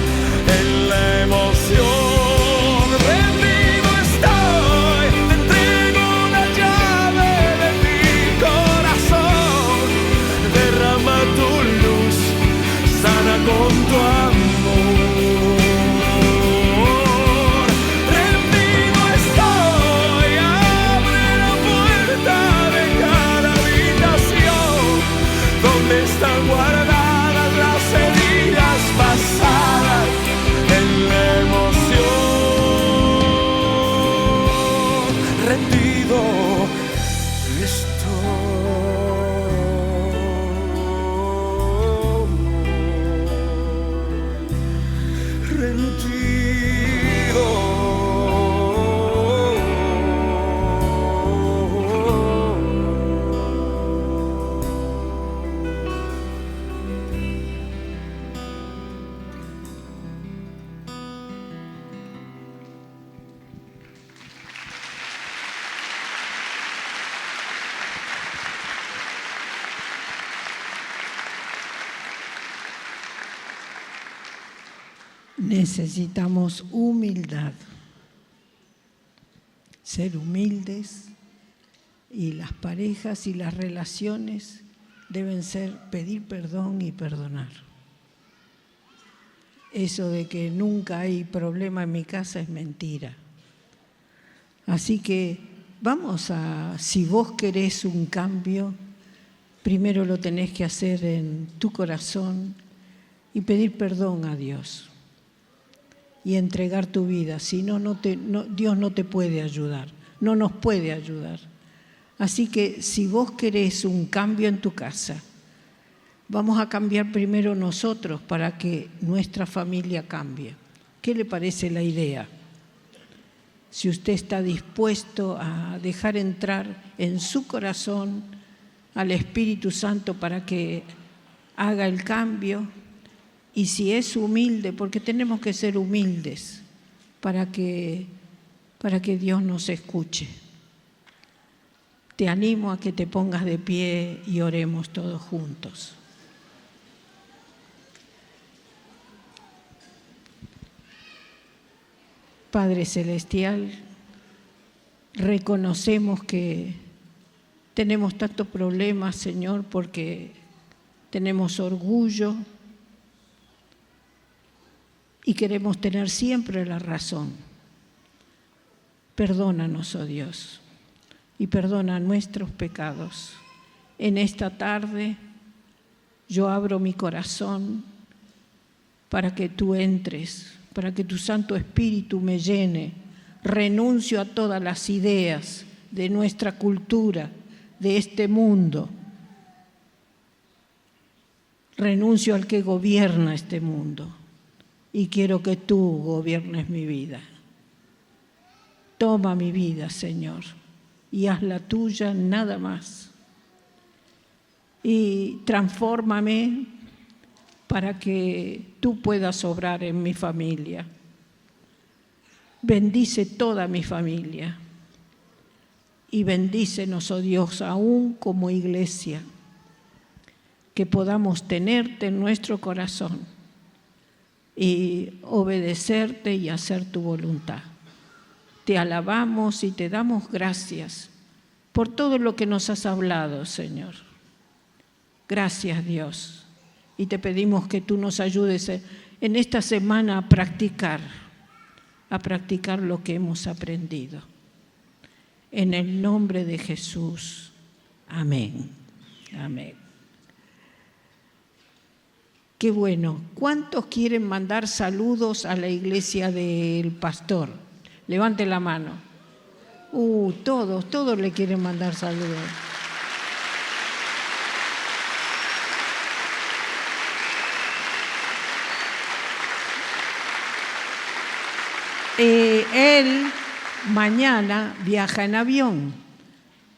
en la emoción. Rendido estoy, te entrego la llave de mi corazón. Derrama tu luz, sana con tu amor. Rendido estoy, abre la puerta de cada habitación donde están guardadas las heridas pasadas en la emoción. Rendido Necesitamos humildad, ser humildes, y las parejas y las relaciones deben ser pedir perdón y perdonar. Eso de que nunca hay problema en mi casa es mentira. Así que si vos querés un cambio, primero lo tenés que hacer en tu corazón y pedir perdón a Dios y entregar tu vida. Si no, Dios no te puede ayudar, no nos puede ayudar. Así que si vos querés un cambio en tu casa, vamos a cambiar primero nosotros para que nuestra familia cambie. ¿Qué le parece la idea? Si usted está dispuesto a dejar entrar en su corazón al Espíritu Santo para que haga el cambio, y si es humilde, porque tenemos que ser humildes para que Dios nos escuche. Te animo a que te pongas de pie y oremos todos juntos. Padre Celestial, reconocemos que tenemos tantos problemas, Señor, porque tenemos orgullo y queremos tener siempre la razón. Perdónanos, oh Dios, y perdona nuestros pecados. En esta tarde yo abro mi corazón para que tú entres, para que tu Santo Espíritu me llene. Renuncio a todas las ideas de nuestra cultura, de este mundo. Renuncio al que gobierna este mundo y quiero que tú gobiernes mi vida. Toma mi vida, Señor, y haz la tuya nada más. Y transfórmame para que tú puedas obrar en mi familia. Bendice toda mi familia y bendícenos, oh Dios, aún como iglesia, que podamos tenerte en nuestro corazón y obedecerte y hacer tu voluntad. Te alabamos y te damos gracias por todo lo que nos has hablado, Señor. Gracias, Dios. Y te pedimos que tú nos ayudes en esta semana a practicar lo que hemos aprendido. En el nombre de Jesús. Amén. Amén. Qué bueno. ¿Cuántos quieren mandar saludos a la iglesia del pastor? Levante la mano. Todos le quieren mandar saludos. Él mañana viaja en avión.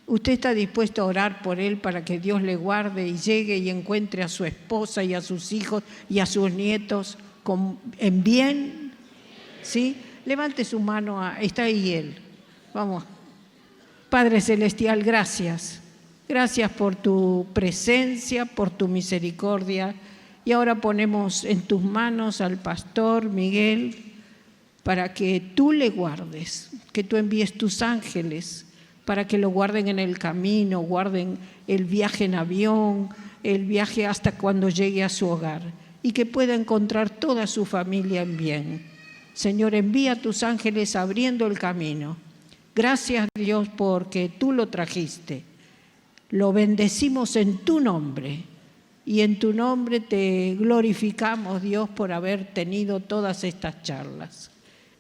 ¿Usted está dispuesto a orar por él para que Dios le guarde y llegue y encuentre a su esposa y a sus hijos y a sus nietos en bien? ¿Sí? Levante su mano. Está ahí él. Vamos. Padre Celestial, gracias. Gracias por tu presencia, por tu misericordia. Y ahora ponemos en tus manos al pastor Miguel para que tú le guardes, que tú envíes tus ángeles para que lo guarden en el camino, guarden el viaje en avión, el viaje hasta cuando llegue a su hogar y que pueda encontrar toda su familia en bien. Señor, envía tus ángeles abriendo el camino. Gracias, Dios, porque tú lo trajiste. Lo bendecimos en tu nombre y en tu nombre te glorificamos, Dios, por haber tenido todas estas charlas.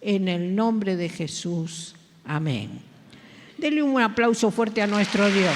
En el nombre de Jesús. Amén. Denle un aplauso fuerte a nuestro Dios.